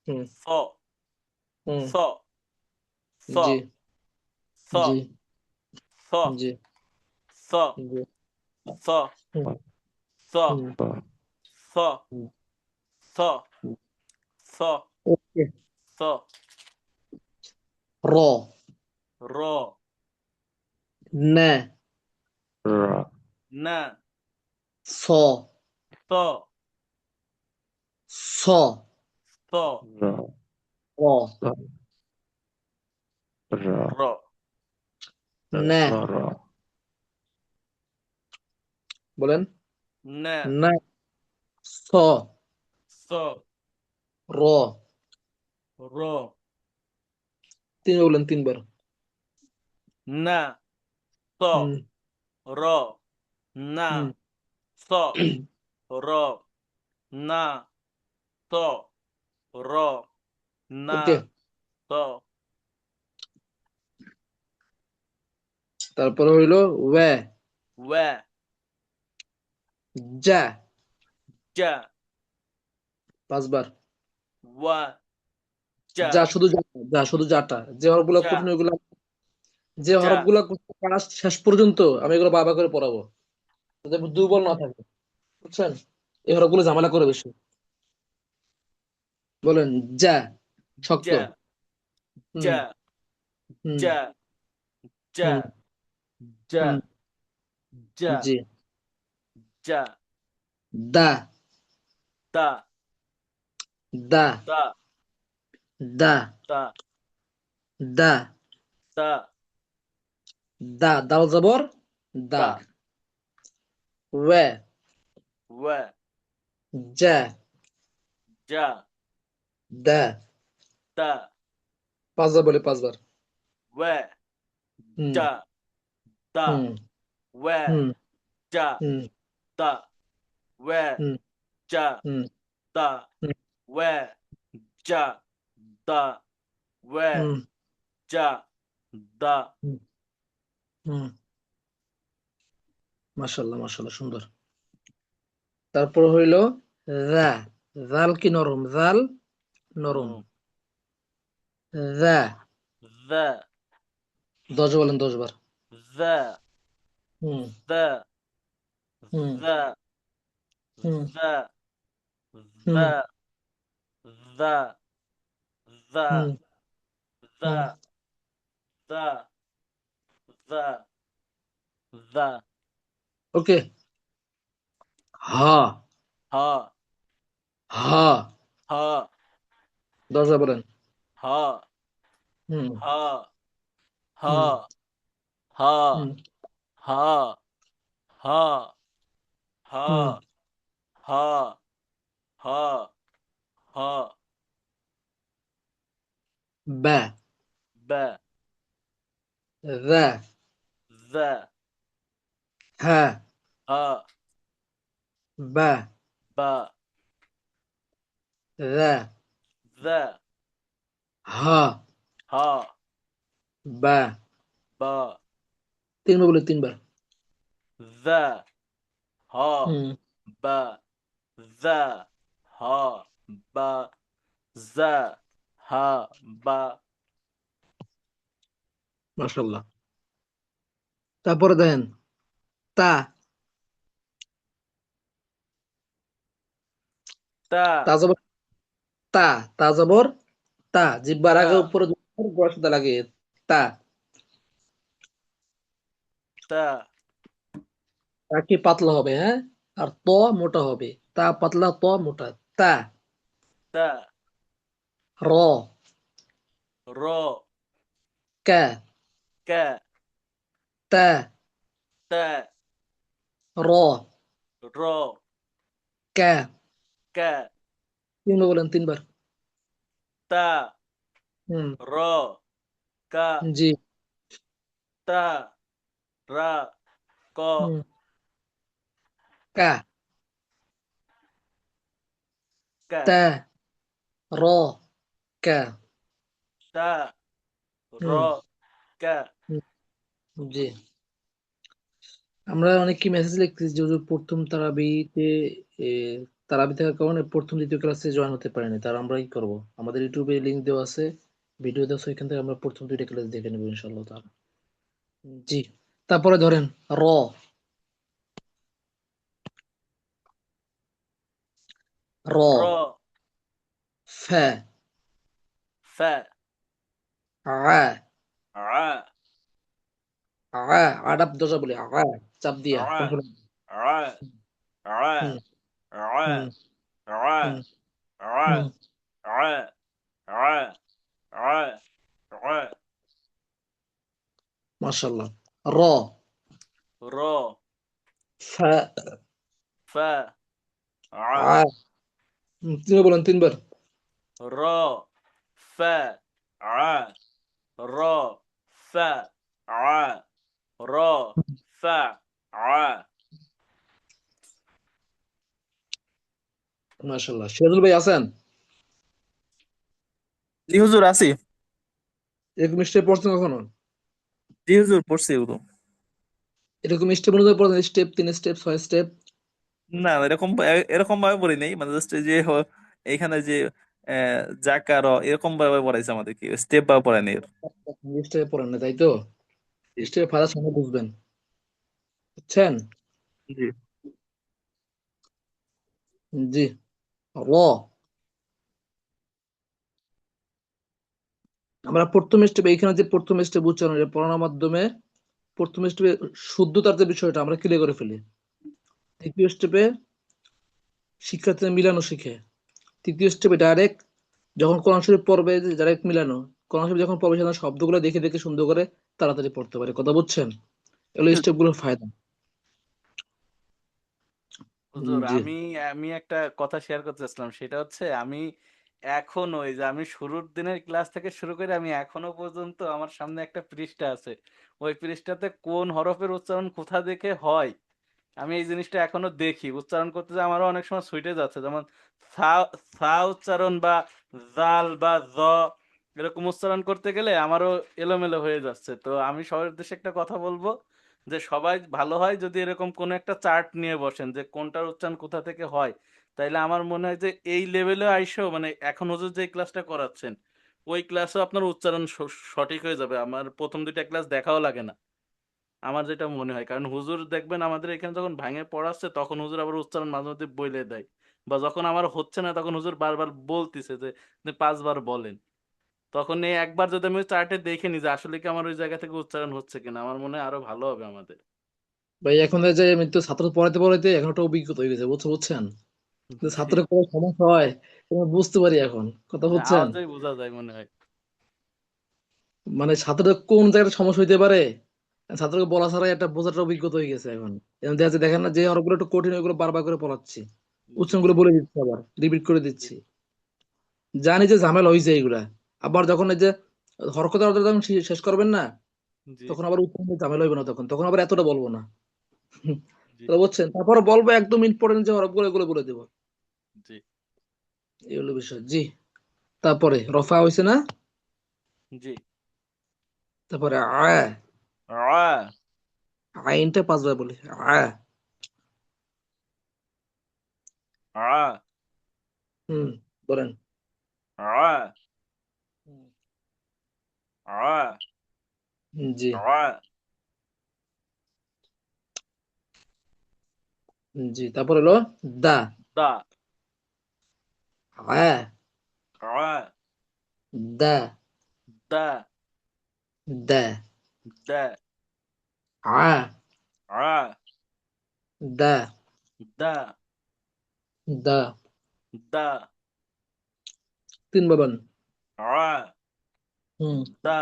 Speaker 1: হুম
Speaker 2: স
Speaker 1: হুম
Speaker 2: স স
Speaker 1: জি
Speaker 2: স
Speaker 1: জি
Speaker 2: স
Speaker 1: জি
Speaker 2: স
Speaker 1: জি
Speaker 2: স
Speaker 1: হুম
Speaker 2: স
Speaker 1: হুম
Speaker 2: স
Speaker 1: হুম
Speaker 2: স
Speaker 1: হুম।
Speaker 2: স
Speaker 1: ওকে
Speaker 2: স
Speaker 1: র
Speaker 2: র
Speaker 1: না
Speaker 2: না
Speaker 1: স
Speaker 2: স
Speaker 1: স
Speaker 2: স
Speaker 1: র
Speaker 2: র
Speaker 1: না বলেন
Speaker 2: না
Speaker 1: না স
Speaker 2: স
Speaker 1: র
Speaker 2: র
Speaker 1: 3 বার বলেন 3 বার
Speaker 2: না স
Speaker 1: হুম
Speaker 2: র না
Speaker 1: হুম
Speaker 2: স র না স র না
Speaker 1: ওকে
Speaker 2: স
Speaker 1: তারপরে হইলো ওয়া
Speaker 2: ওয়া
Speaker 1: যা
Speaker 2: যা
Speaker 1: 5 বার
Speaker 2: ওয়া যা
Speaker 1: যা শুধু যা শুধু যাটা যে হরফগুলা
Speaker 2: যা
Speaker 1: কঠিন ওইগুলা যে
Speaker 2: যা
Speaker 1: হরফগুলা ক্লাস শেষ পর্যন্ত আমি এগুলো বাবা করে পড়াবো যাতে দুর্বল না থাকে বুঝছেন এই হরফগুলো ঝামেলা করে বেশি বলেন যা শক্ত
Speaker 2: যা
Speaker 1: হুম
Speaker 2: যা
Speaker 1: হুম
Speaker 2: যা যা
Speaker 1: হুম
Speaker 2: যা
Speaker 1: হুম,
Speaker 2: যা
Speaker 1: জি।
Speaker 2: যা
Speaker 1: দা
Speaker 2: দা
Speaker 1: দা
Speaker 2: দা
Speaker 1: দা
Speaker 2: দা
Speaker 1: দা
Speaker 2: দা
Speaker 1: দা দাল জবর
Speaker 2: দা
Speaker 1: দাগ। ওয়ে
Speaker 2: ওয়া
Speaker 1: যা
Speaker 2: যা
Speaker 1: দা।
Speaker 2: দা
Speaker 1: পাঁচবার বলে পাঁচবার।
Speaker 2: ওয়া
Speaker 1: হুম
Speaker 2: যা দা
Speaker 1: হুম
Speaker 2: ওয়া
Speaker 1: হুম
Speaker 2: যা
Speaker 1: হুম
Speaker 2: দা ওয়া
Speaker 1: হুম
Speaker 2: যা
Speaker 1: হুম
Speaker 2: দা
Speaker 1: হুম
Speaker 2: ওয়া যা দা ওয়া
Speaker 1: হুম
Speaker 2: যা দা
Speaker 1: হুম হুম। মাশাআল্লাহ মাশাআল্লাহ সুন্দর। তারপর হইল যা। জাল কি নরম? জাল নরম।
Speaker 2: নরম
Speaker 1: যা
Speaker 2: দা
Speaker 1: 10 বলেন 10 বার।
Speaker 2: দা
Speaker 1: হুম
Speaker 2: দা
Speaker 1: হুম
Speaker 2: দা
Speaker 1: হুম
Speaker 2: দা
Speaker 1: হুম
Speaker 2: দা দা দা
Speaker 1: হুম
Speaker 2: দা
Speaker 1: হুম
Speaker 2: দা দা দা
Speaker 1: ওকে। হা
Speaker 2: হা
Speaker 1: হা
Speaker 2: হা
Speaker 1: 10 বার বলেন।
Speaker 2: হা
Speaker 1: হুম
Speaker 2: হা হা
Speaker 1: হুম
Speaker 2: হা
Speaker 1: হুম
Speaker 2: হা হা হা
Speaker 1: হুম
Speaker 2: হা হা হা
Speaker 1: বা
Speaker 2: বা
Speaker 1: যা
Speaker 2: দা
Speaker 1: হা
Speaker 2: হা
Speaker 1: বা
Speaker 2: বা
Speaker 1: যা
Speaker 2: দা
Speaker 1: হা
Speaker 2: হা
Speaker 1: বা।
Speaker 2: বা
Speaker 1: 3 বার বলে 3 বার।
Speaker 2: দা হা
Speaker 1: হুম
Speaker 2: বা দা হা বা যা হা বা
Speaker 1: মাশাআল্লাহ। তারপরে দেখেন তা
Speaker 2: তা
Speaker 1: তা জবর তা তা জবর তা জিহ্বার
Speaker 2: তা
Speaker 1: আগে উপরে গোড়ার সাথে লাগে তা।
Speaker 2: তা
Speaker 1: তা কি পাতলা হবে হ্যাঁ, আর ত মোটা হবে। তা পাতলা ত মোটা। তা
Speaker 2: তা
Speaker 1: র
Speaker 2: র
Speaker 1: কা
Speaker 2: কা
Speaker 1: তা
Speaker 2: তা
Speaker 1: র
Speaker 2: র
Speaker 1: কা।
Speaker 2: কা
Speaker 1: 3 বার বলেন 3 বার।
Speaker 2: তা
Speaker 1: হুম
Speaker 2: র কা
Speaker 1: জি
Speaker 2: তা রা ক
Speaker 1: হুম কা
Speaker 2: কা
Speaker 1: তা র কা।
Speaker 2: তা র
Speaker 1: হুম
Speaker 2: কা
Speaker 1: হুম, জি। আমরা অনেক কি মেসেজ লিখতেছি যে হুজুর প্রথম তারাবিতে এ, তারাবি থাকার কারণে প্রথম দ্বিতীয় ক্লাসে জয়েন হতে পারেনি। তার আমরা কি করব? আমাদের ইউটিউবে লিংক দেওয়া আছে, ভিডিও দেওয়া আছে, এখান থেকে আমরা প্রথম 2টা ক্লাস দেখে নেবো ইনশাআল্লাহ তাআলা। জি। তারপরে ধরেন র র
Speaker 2: র
Speaker 1: ফা
Speaker 2: ফা
Speaker 1: আ
Speaker 2: আ
Speaker 1: আডাপ দরজা বলি চাপ দিয়া
Speaker 2: আ
Speaker 1: কনফার্ম।
Speaker 2: আ আ
Speaker 1: হুম
Speaker 2: আ
Speaker 1: হুম
Speaker 2: আ
Speaker 1: হুম
Speaker 2: আ
Speaker 1: হুম
Speaker 2: আ আ আ আ
Speaker 1: মাশাআল্লাহ। র
Speaker 2: র
Speaker 1: ফা
Speaker 2: ফা আ
Speaker 1: আ তিনি বলেন 3 বার।
Speaker 2: র ফা আ র ফা আ র ফা আ
Speaker 1: মাশাআল্লাহ। সিরাজুল ভাই আছেন?
Speaker 4: জি হুজুর আছি।
Speaker 1: এরকম স্টেপ পড়ছেন কখনো?
Speaker 4: জি হুজুর পড়ছি এগুলো।
Speaker 1: এরকম স্টেপ অনুযায়ী পড়ছেন? Step 3 step 6 step?
Speaker 4: না এরকম এরকম ভাবে পড়ি নাই, মানে জাস্ট যে এইখানে যে জাকার এরকম ভাবে পড়াইছে আমাদের, কি স্টেপ ভাবে পড়ায়নি।
Speaker 1: স্টেপে পড়েন না তাই তো? স্টেপে ফাদার সামনে বুঝবেন, বুঝছেন?
Speaker 4: জি
Speaker 1: জি। র আমরা প্রথম স্টেপ, এইখানে যে প্রথম স্টেপ উচ্চারণ এটা পড়ানোর মাধ্যমে প্রথম স্টেপে শুদ্ধতার যে বিষয়টা আমরা ক্লিয়ার করে ফেলি। দ্বিতীয় স্টেপে শিক্ষার্থীরা মিলানো শিখে। তৃতীয় স্টেপে ডাইরেক্ট যখন কোরআন শরীফ পড়বে ডাইরেক্ট মিলানো। কোরআন শরীফ যখন পড়বে সেখানে শব্দগুলো দেখে দেখে সুন্দর করে তাড়াতাড়ি পড়তে পারে। কথা বুঝছেন? এগুলো স্টেপগুলোর ফায়দা।
Speaker 2: হুজুর
Speaker 1: জি।
Speaker 2: আমি আমি একটা কথা শেয়ার করতে চাচ্ছিলাম, সেটা হচ্ছে আমি এখনো এই যে আমি শুরুর দিনের ক্লাস থেকে শুরু করে আমি এখনো পর্যন্ত আমার সামনে একটা পৃষ্ঠা আছে, ওই পৃষ্ঠাতে কোন হরফের উচ্চারণ কোথা থেকে হয় আমি এই জিনিসটা এখনো দেখি। উচ্চারণ করতে যে আমারও অনেক সময় ছুটে যাচ্ছে, যেমন সা সা উচ্চারণ বা জাল বা জ এরকম উচ্চারণ করতে গেলে আমারও এলোমেলো হয়ে যাচ্ছে। তো আমি সবার উদ্দেশ্যে একটা কথা বলবো যে সবাই ভালো হয় যদি এরকম কোনো একটা চার্ট নিয়ে বসেন যে কোনটার উচ্চারণ কোথা থেকে হয়, তাইলে আমার মনে হয় যে এই লেভেলে আইসেও মানে এখন হুজুর যে ক্লাসটা করাচ্ছেন ওই ক্লাসেও আপনার উচ্চারণ সঠিক হয়ে যাবে, আমার প্রথম দুইটা ক্লাস দেখাও লাগে না, আমার যেটা মনে হয়। কারণ হুজুর দেখবেন আমাদের এখানে যখন ভাঙে পড়াচ্ছে তখন হুজুর আবার উচ্চারণ মাঝে মধ্যে বলে দেয়, বা যখন আমার হচ্ছে না তখন হুজুর বারবার বলতিছে যে আপনি 5 বার বলেন। তখন এই একবার যদি আমি চার্টে দেখে নিই যে আসলে কি আমার ওই জায়গা থেকে উচ্চারণ হচ্ছে কিনা, আমার মনে হয় আরো ভালো হবে আমাদের।
Speaker 1: ভাই এখন যে আমি তো ছাত্র পড়াইতে পড়াইতে এখন একটা অভিজ্ঞতা হয়ে গেছে, বুঝছেন? যে
Speaker 2: জি,
Speaker 1: ছাত্রের কোনো সমস্যা হয় তুমি বুঝতে পারি এখন। কথা
Speaker 2: হ্যাঁ,
Speaker 1: বুঝছেন?
Speaker 2: আওয়াজেই বোঝা যায় মনে হয়।
Speaker 1: মানে ছাত্রের কোন জায়গায় সমস্যা হইতে পারে ছাত্রকে বলা ছাড়াই একটা বোঝার অভিজ্ঞতা হয়ে গেছে এখন। এখন দেখা যাচ্ছে দেখেন না যে হরফগুলো একটু কঠিন ওইগুলো বারবার করে পড়াচ্ছি,
Speaker 2: জি,
Speaker 1: উচ্চারণগুলো বলে দিচ্ছি, আবার রিপিট করে
Speaker 2: জি,
Speaker 1: দিচ্ছি। জানি যে ঝামেলা হয়েছে এইগুলা। আবার যখন এই যে হরকত যখন শেষ করবেন না
Speaker 2: জি,
Speaker 1: তখন আবার উচ্চারণে ঝামেলা হইবে না, তখন তখন আবার এতটা বলবো না।
Speaker 2: জি,
Speaker 1: তাহলে বুঝছেন, তারপর বলবো একদম ইম্পর্টেন্ট যে হরফগুলো এগুলো বলে দেবো।
Speaker 2: জি,
Speaker 1: এই হলো বিষয়। জি। তারপরে রফা হয়েছে না?
Speaker 2: জি।
Speaker 1: তারপরে
Speaker 2: আ,
Speaker 1: আইনটা 5 বার বলি। আ।
Speaker 2: আ,
Speaker 1: হুম, বলেন।
Speaker 2: আ, আ,
Speaker 1: জি।
Speaker 2: আ,
Speaker 1: জি। তারপর হলো দা।
Speaker 2: দা,
Speaker 1: আ।
Speaker 2: আ,
Speaker 1: দা।
Speaker 2: দা,
Speaker 1: দা।
Speaker 2: দা,
Speaker 1: আ।
Speaker 2: আ,
Speaker 1: দা।
Speaker 2: দা,
Speaker 1: দা।
Speaker 2: দা,
Speaker 1: 3 বার বলেন।
Speaker 2: আ,
Speaker 1: হুম।
Speaker 2: দা,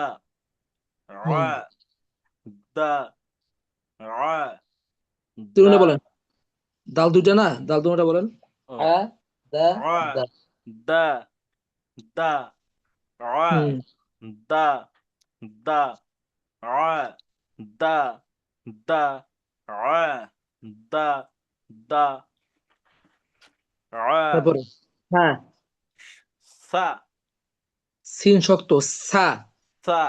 Speaker 1: হুম।
Speaker 2: আ, দা, আ, দা,
Speaker 1: তিনটা বলেন। দাল দুইটা না, দাল দুটা বলেন।
Speaker 2: ও,
Speaker 1: আ। দা।
Speaker 2: আ,
Speaker 1: দা।
Speaker 2: দা, দা,
Speaker 1: হুম।
Speaker 2: আ, দা, দা, আ, দা, দা, আ, দা, দা, আ,
Speaker 1: তারপরে হ্যাঁ,
Speaker 2: সা,
Speaker 1: সিন শক্ত। সা।
Speaker 2: সা,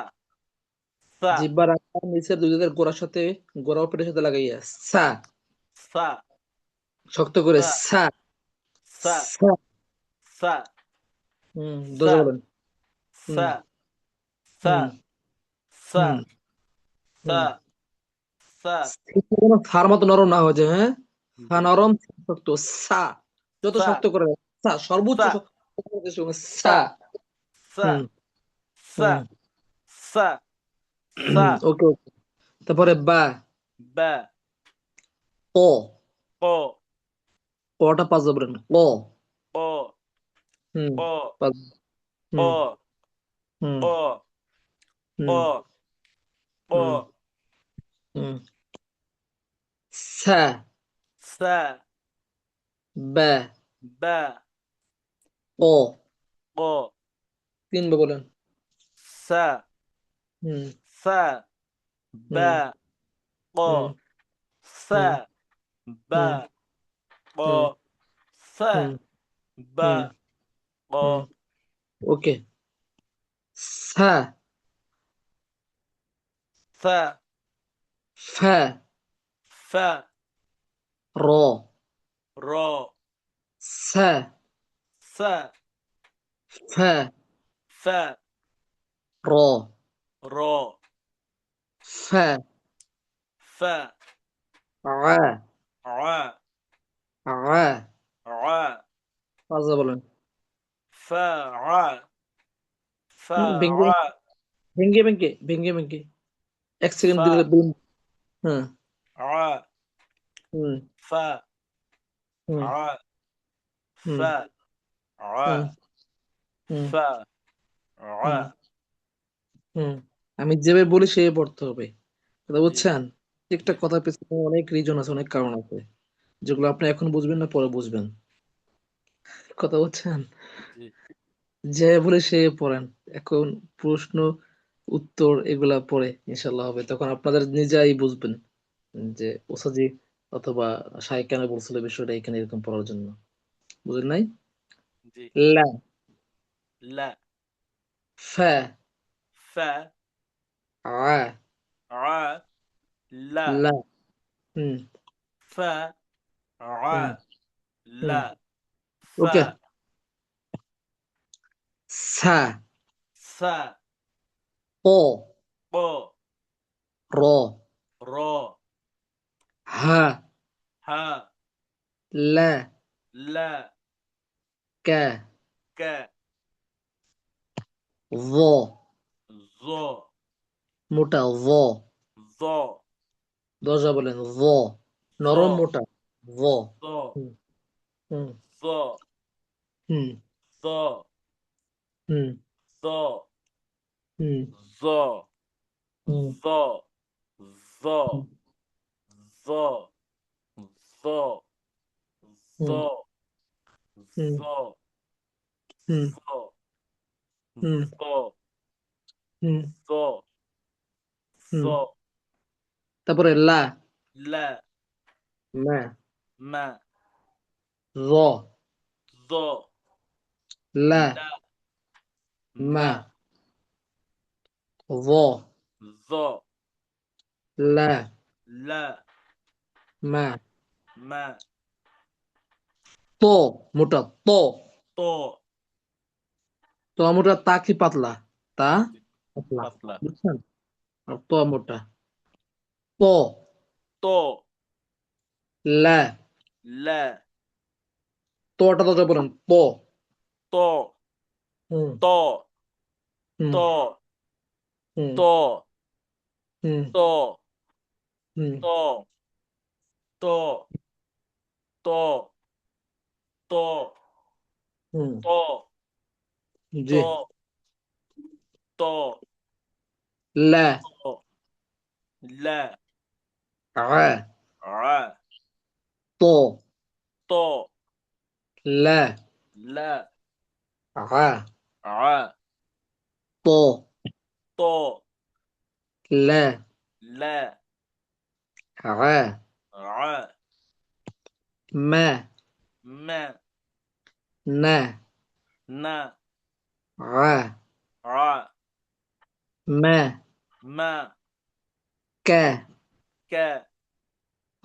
Speaker 2: সা,
Speaker 1: জিহ্বার আকার নিচের দুই দাঁতের গোড়ার সাথে গোড়া ও পেটের সাথে লাগাইয়া সা।
Speaker 2: সা,
Speaker 1: শক্ত করে
Speaker 2: সা,
Speaker 1: সা।
Speaker 2: সা,
Speaker 1: সা।
Speaker 2: সা,
Speaker 1: হুম,
Speaker 2: সা,
Speaker 1: দোজা বলেন। হুম।
Speaker 2: সা, সা,
Speaker 1: হুম।
Speaker 2: সা,
Speaker 1: হুম।
Speaker 2: সা,
Speaker 1: হুম।
Speaker 2: সা,
Speaker 1: কোনো ফার মতো নরম না হয়ে যায়, হ্যাঁ। ফা
Speaker 2: জি,
Speaker 1: নরম, শক্ত। সা। যত
Speaker 2: সা,
Speaker 1: শক্ত করে সা, সর্বোচ্চ
Speaker 2: সা,
Speaker 1: সা।
Speaker 2: সা, সা,
Speaker 1: হুম।
Speaker 2: সা,
Speaker 1: হুম।
Speaker 2: সা, সা,
Speaker 1: ওকে ওকে। তারপরে বা।
Speaker 2: বা,
Speaker 1: ক।
Speaker 2: প,
Speaker 1: কটা 5 বার বলেন। ক।
Speaker 2: প,
Speaker 1: হুম।
Speaker 2: প,
Speaker 1: 5।
Speaker 2: প,
Speaker 1: হুম। হুম।
Speaker 2: প, প,
Speaker 1: হুম।
Speaker 2: প,
Speaker 1: হুম। হুম। সা।
Speaker 2: সা,
Speaker 1: বা।
Speaker 2: বা,
Speaker 1: ক।
Speaker 2: প,
Speaker 1: 3 বার বলেন।
Speaker 2: সা,
Speaker 1: হুম।
Speaker 2: সা, বা,
Speaker 1: হুম।
Speaker 2: প,
Speaker 1: হুম।
Speaker 2: সা,
Speaker 1: হুম।
Speaker 2: বা,
Speaker 1: হুম।
Speaker 2: প,
Speaker 1: হুম।
Speaker 2: সা,
Speaker 1: হুম।
Speaker 2: বা,
Speaker 1: হুম।
Speaker 2: প,
Speaker 1: হুম। ওকে। সা।
Speaker 2: সা,
Speaker 1: ফা।
Speaker 2: ফা,
Speaker 1: র।
Speaker 2: র,
Speaker 1: সা।
Speaker 2: সা,
Speaker 1: ফা।
Speaker 2: ফা,
Speaker 1: র।
Speaker 2: র,
Speaker 1: ফা।
Speaker 2: ফা,
Speaker 1: আ।
Speaker 2: রা,
Speaker 1: আ।
Speaker 2: রা,
Speaker 1: 5 বার বলেন।
Speaker 2: ফা, রা, ফা,
Speaker 1: ভেঙ্গে
Speaker 2: রা,
Speaker 1: ভেঙ্গে ভেঙ্গে ভেঙ্গে ভেঙ্গে 1 সেকেন্ড
Speaker 2: ফা,
Speaker 1: দিলে বলুন। হ্যাঁ
Speaker 2: রা
Speaker 1: হুম
Speaker 2: ফা
Speaker 1: হুম
Speaker 2: রা
Speaker 1: হুম
Speaker 2: ফা রা
Speaker 1: হুম হুম
Speaker 2: ফা রা
Speaker 1: হুম হুম আমি যেভাবে বলি সেভাবে পড়তে হবে, কথা
Speaker 2: জি
Speaker 1: বুঝছেন? একটা
Speaker 2: জি
Speaker 1: কথার পেছনে অনেক রিজন আছে, অনেক কারণ আছে, যেগুলো আপনি এখন বুঝবেন না, পরে বুঝবেন, কথা বুঝছেন?
Speaker 2: জি
Speaker 1: যে বলে সে পড়েন এখন, প্রশ্ন উত্তর এগুলা পড়ে ইনশাল্লাহ হবে, তখন আপনাদের নিজেই বুঝবেন যে ওসাজি অথবা শাইখ কেন বলছিল বিষয়টা এখানে এরকম পড়ার জন্য, বুঝেন নাই?
Speaker 2: জি
Speaker 1: লা
Speaker 2: লা
Speaker 1: ফা
Speaker 2: ফা
Speaker 1: আ
Speaker 2: রা লা
Speaker 1: লা হুম
Speaker 2: ফা রা
Speaker 1: হুম হুম
Speaker 2: লা ফা
Speaker 1: ওকে, সা
Speaker 2: সা
Speaker 1: প
Speaker 2: প
Speaker 1: র
Speaker 2: র
Speaker 1: হা
Speaker 2: হা
Speaker 1: লা
Speaker 2: লা
Speaker 1: কা
Speaker 2: কা
Speaker 1: ভ
Speaker 2: জ
Speaker 1: মোটা ভ,
Speaker 2: জ
Speaker 1: দরজা বলেন ভ,
Speaker 2: জ
Speaker 1: নরম মোটা ভ,
Speaker 2: জ
Speaker 1: হুম হুম
Speaker 2: জ
Speaker 1: হুম
Speaker 2: জ
Speaker 1: হুম
Speaker 2: জ
Speaker 1: হুম
Speaker 2: জ
Speaker 1: হুম
Speaker 2: জ জ জ জ জ
Speaker 1: হুম হুম
Speaker 2: জ
Speaker 1: হুম
Speaker 2: জ
Speaker 1: হুম
Speaker 2: জ
Speaker 1: হুম
Speaker 2: জ জ
Speaker 1: হুম তারপরে লা
Speaker 2: লা
Speaker 1: মা
Speaker 2: মা
Speaker 1: র
Speaker 2: জ
Speaker 1: লা
Speaker 2: লা
Speaker 1: মা
Speaker 2: মা
Speaker 1: ভ
Speaker 2: জ
Speaker 1: লা
Speaker 2: লা
Speaker 1: মা
Speaker 2: মা
Speaker 1: ত মোটা ত,
Speaker 2: ত
Speaker 1: ত মোটা তা কি পাতলা, তা
Speaker 2: জি,
Speaker 1: পাতলা,
Speaker 2: পাতলা
Speaker 1: বুঝছেন? আর ত মোটা প
Speaker 2: ত
Speaker 1: লা,
Speaker 2: লা
Speaker 1: তটা তো বলেন প,
Speaker 2: ত
Speaker 1: হুম
Speaker 2: ত
Speaker 1: হুম
Speaker 2: ত
Speaker 1: হুম
Speaker 2: ত
Speaker 1: হুম
Speaker 2: ত
Speaker 1: হুম
Speaker 2: ত ত ত ত
Speaker 1: হুম
Speaker 2: ত ত
Speaker 1: জি
Speaker 2: ত
Speaker 1: লা
Speaker 2: ত লা
Speaker 1: আ
Speaker 2: রা
Speaker 1: ত
Speaker 2: ত
Speaker 1: লা
Speaker 2: লা
Speaker 1: আ
Speaker 2: রা
Speaker 1: ত
Speaker 2: ত
Speaker 1: লা
Speaker 2: লা
Speaker 1: আ
Speaker 2: রা
Speaker 1: মা
Speaker 2: মা
Speaker 1: না
Speaker 2: না
Speaker 1: আ
Speaker 2: রা
Speaker 1: মা
Speaker 2: মা
Speaker 1: কা
Speaker 2: কা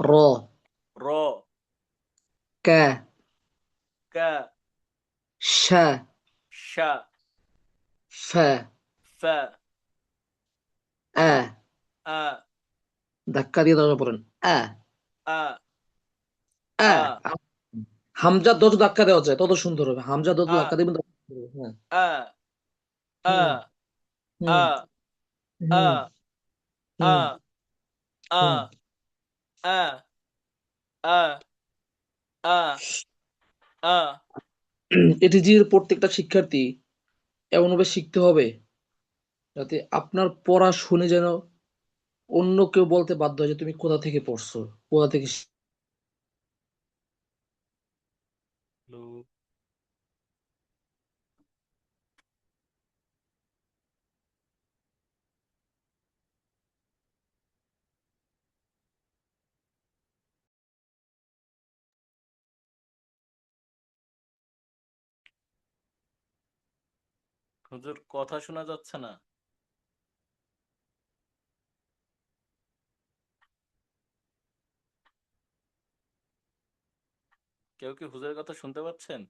Speaker 1: র
Speaker 2: র
Speaker 1: কা
Speaker 2: কা
Speaker 1: শা
Speaker 2: শা
Speaker 1: ফা
Speaker 2: ফা
Speaker 1: আ
Speaker 2: আ
Speaker 1: ধাক্কা দিয়ে দরজা পড়েন আ
Speaker 2: আ
Speaker 1: আ
Speaker 2: আ
Speaker 1: হামজা যত ধাক্কা দেওয়া যায় তত সুন্দর হবে, হামজা যত
Speaker 2: আ
Speaker 1: ধাক্কা দিবেন তত সুন্দর হবে। হ্যাঁ
Speaker 2: আ আ
Speaker 1: হুম
Speaker 2: আ
Speaker 1: হুম
Speaker 2: আ
Speaker 1: হুম
Speaker 2: আ
Speaker 1: হুম
Speaker 2: আ
Speaker 1: হুম
Speaker 2: আ আ আ আ
Speaker 1: এটিজির প্রত্যেকটা শিক্ষার্থী এমনভাবে শিখতে হবে যাতে আপনার পড়া শুনে যেন অন্য কেউ বলতে বাধ্য হয় যে তুমি কোথা থেকে পড়ছো, কোথা থেকে
Speaker 2: হ্যালো হুজুর কথা শোনা যাচ্ছে না। কেউ কি হুজুরের কথা শুনতে পাচ্ছেন?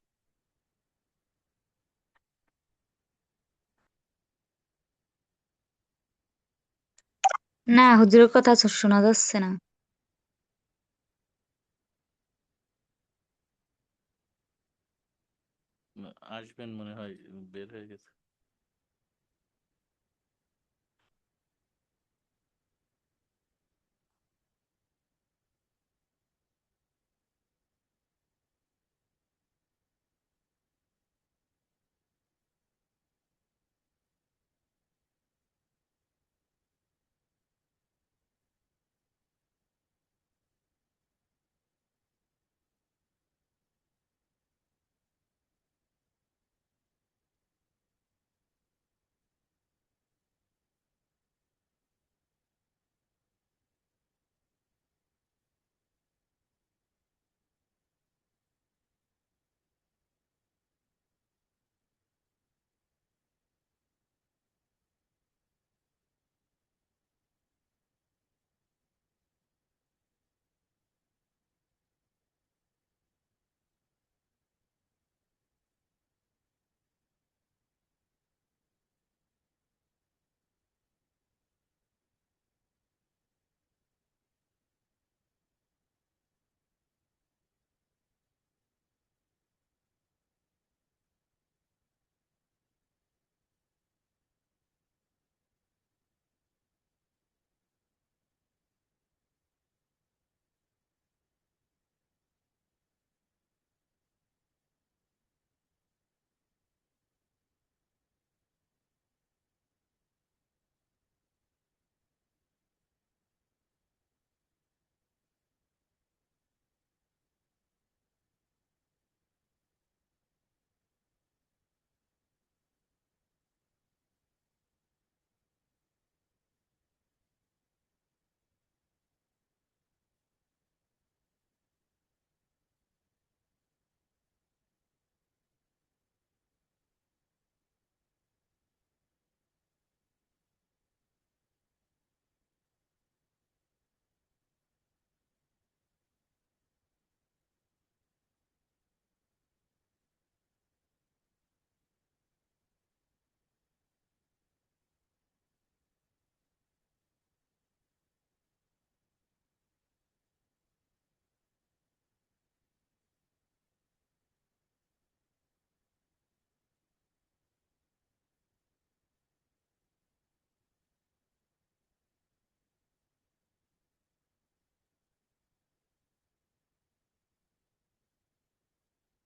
Speaker 5: না, হুজুরের কথা শোনা যাচ্ছে না।
Speaker 2: আসবেন মনে হয়, বের হয়ে গেছে।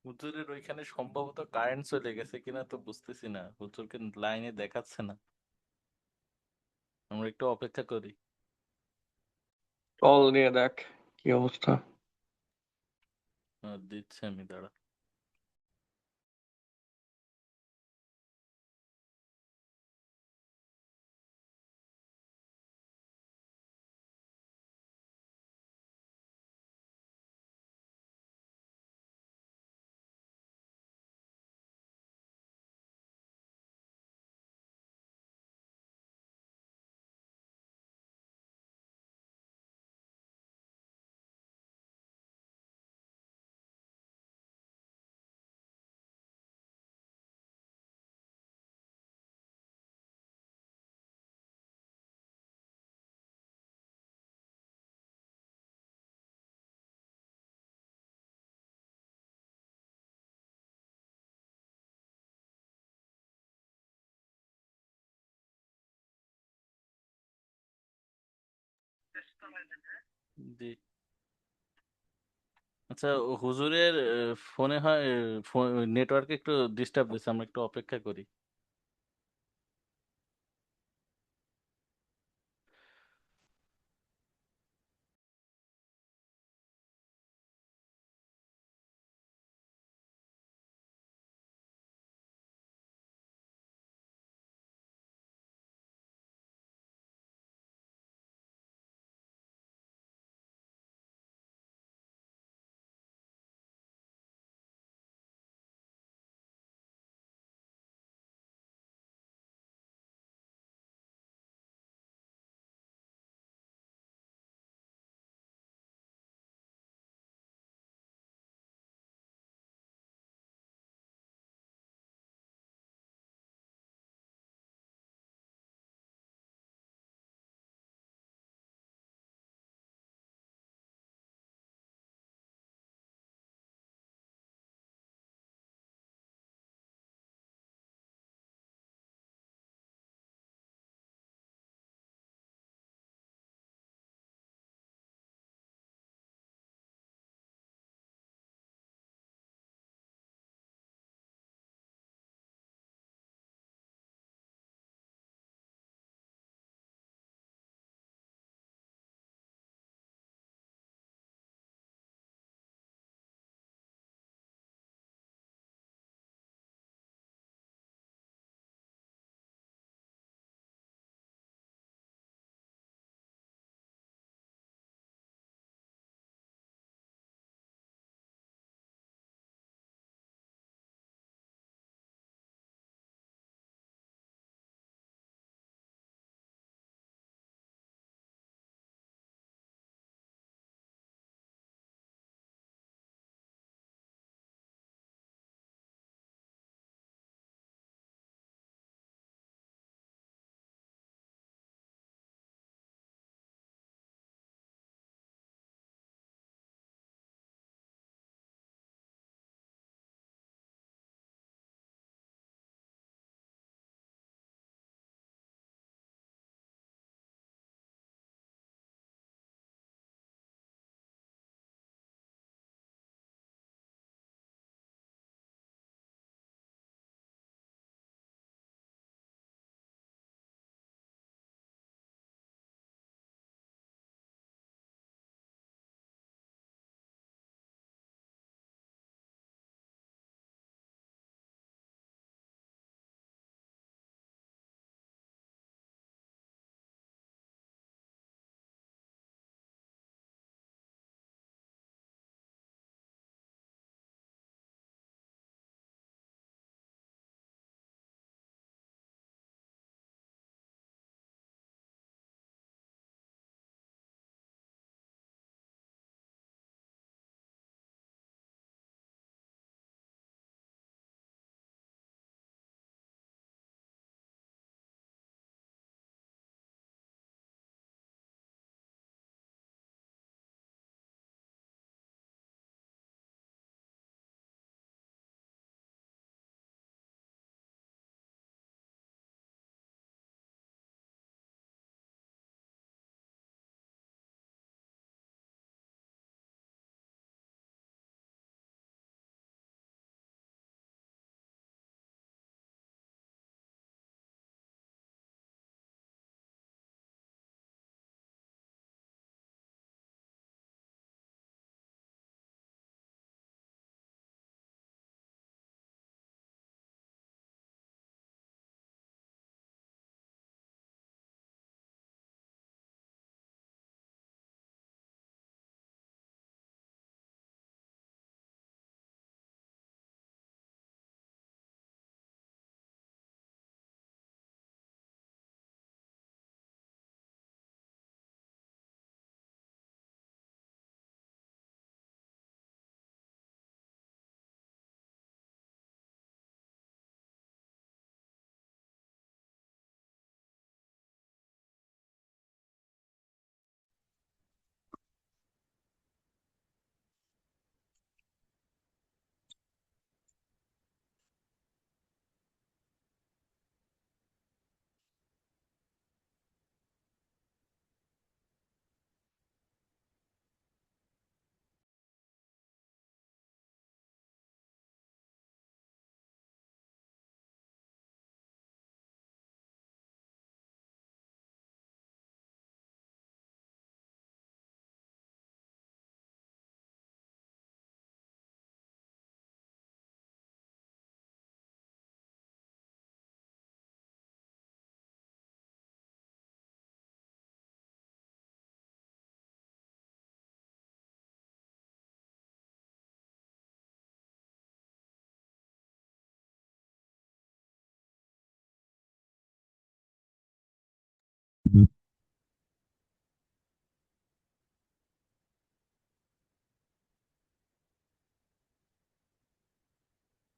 Speaker 2: হুজুরের ওইখানে সম্ভবত কারেন্ট চলে গেছে কিনা তো বুঝতেছি না, হুজুরকে লাইনে দেখাচ্ছে না, আমরা একটু অপেক্ষা করি।
Speaker 6: কল দিয়ে দেখ কি অবস্থা।
Speaker 2: দিচ্ছে আমি, দাঁড়া। জি। আচ্ছা, হুজুরের ফোনে হয় নেটওয়ার্কে একটু ডিস্টার্ব দিচ্ছে, আমরা একটু অপেক্ষা করি।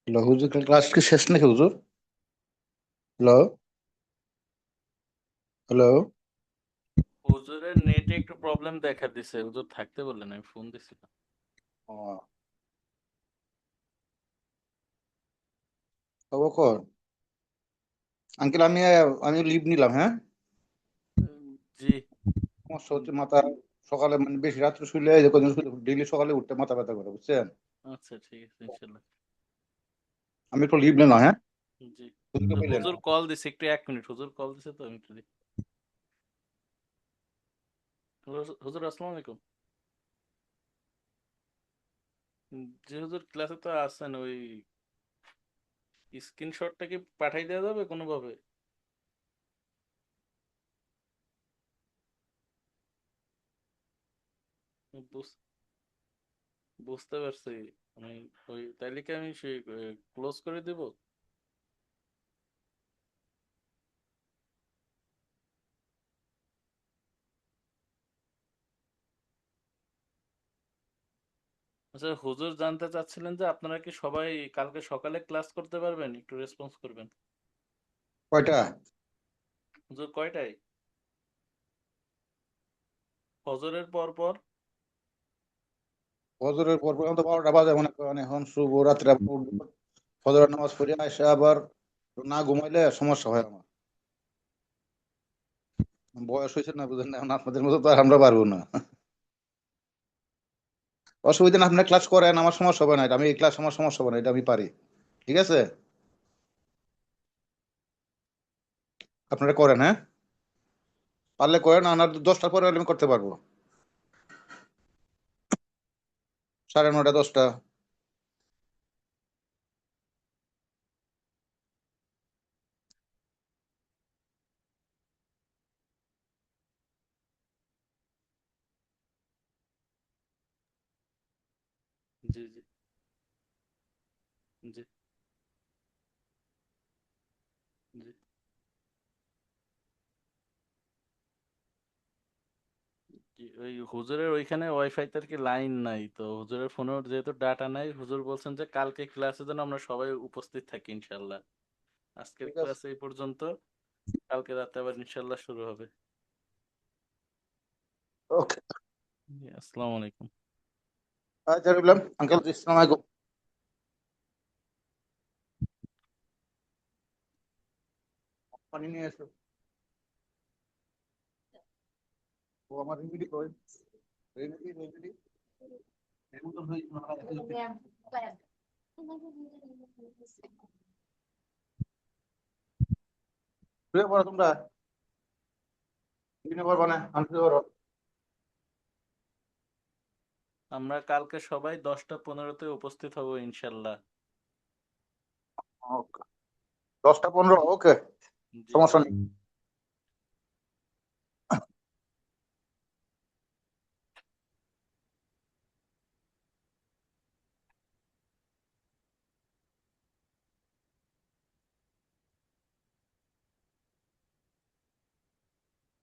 Speaker 3: হ্যালো হুজুর, ক্লাস কি শেষ নাকি হুজুর? Hello hello.
Speaker 2: হুজুরের নেটে একটু প্রবলেম দেখা দিছে, হুজুর থাকতে বললেন, আমি ফোন দিছিলাম।
Speaker 3: খবর আঙ্কেল, আমি লিভ নিলাম, হ্যাঁ।
Speaker 2: জি
Speaker 3: সমস্যা হচ্ছে মাথা, সকালে মানে বেশি রাত্রে শুলে এই যে কদিন ডেইলি সকালে উঠতে মাথা ব্যথা করে, বুঝছেন।
Speaker 2: আচ্ছা, ঠিক আছে ইনশাল্লাহ।
Speaker 3: আমি একটু লিভ নিলাম, হ্যাঁ।
Speaker 2: জি
Speaker 3: হুজুরকে পেলেন?
Speaker 2: হুজুর কল দিছে, একটু 1 মিনিট, হুজুর কল দিছে তো আমি একটু হুজুর আসসালামু আলাইকুম। জি হুজুর, ক্লাসে তো আছেন, ওই স্ক্রিনশটটা কি পাঠাই দেওয়া যাবে কোনোভাবে? বুঝ- বুঝতে পারছি। আমি ওই তাইলে কি আমি সে ক্লোজ করে দেব? আচ্ছা হুজুর, জানতে চাচ্ছিলেন যে আপনারা কি সবাই কালকে সকালে ক্লাস করতে পারবেন? একটু রেসপন্স করবেন।
Speaker 3: কয়টা?
Speaker 2: হুজুর কয়টায়? ফজরের পর পর?
Speaker 3: ফজরের পর পর্যন্ত 12টা বাজে মনে করেন। এখন শুভ রাত্রে আবার উঠবো, ফজরের নামাজ পড়ে আসে আবার না ঘুমাইলে সমস্যা হয় আমার। বয়স হয়েছে না, বুঝেন না, এখন আপনাদের মতো তো আর আমরা পারবো না। অসুবিধা না, আপনি ক্লাস করেন, আমার সমস্যা হবে না, এটা আমি এই ক্লাস আমার সমস্যা হবে না, এটা আমি পারি। ঠিক আছে, আপনারা করেন, হ্যাঁ। পারলে করেন, আর 10টার পরে হলে আমি করতে পারবো। 9:30, 10টা।
Speaker 2: জি জি জি জি ওই হুজুরের ওইখানে ওয়াইফাই তার কি লাইন নাই, তো হুজুরের ফোনে যেহেতু ডাটা নাই, হুজুর বলছেন যে কালকে ক্লাসে যেন আমরা সবাই উপস্থিত থাকি ইনশাল্লাহ। আজকের
Speaker 3: ঠিক আছে,
Speaker 2: ক্লাস এই পর্যন্ত, কালকে রাতে আবার ইনশাল্লাহ শুরু হবে।
Speaker 3: ওকে।
Speaker 2: জি, আসসালামু আলাইকুম।
Speaker 3: আচ্ছা, রইলাম আঙ্কেল, আসসালামু আলাইকুম। পানি নিয়ে এসো। ও আমার রেমেডি কই? রেমেডি এর মতন হই না। শুয়ে পড়ো তোমরা, টিফিনে পারবা না, আনতে পারো।
Speaker 2: আমরা কালকে সবাই 10টা 15-তে উপস্থিত হব ইনশাল্লাহ।
Speaker 3: ওকে, 10টা 15, ওকে,
Speaker 2: জি
Speaker 3: সমস্যা নেই।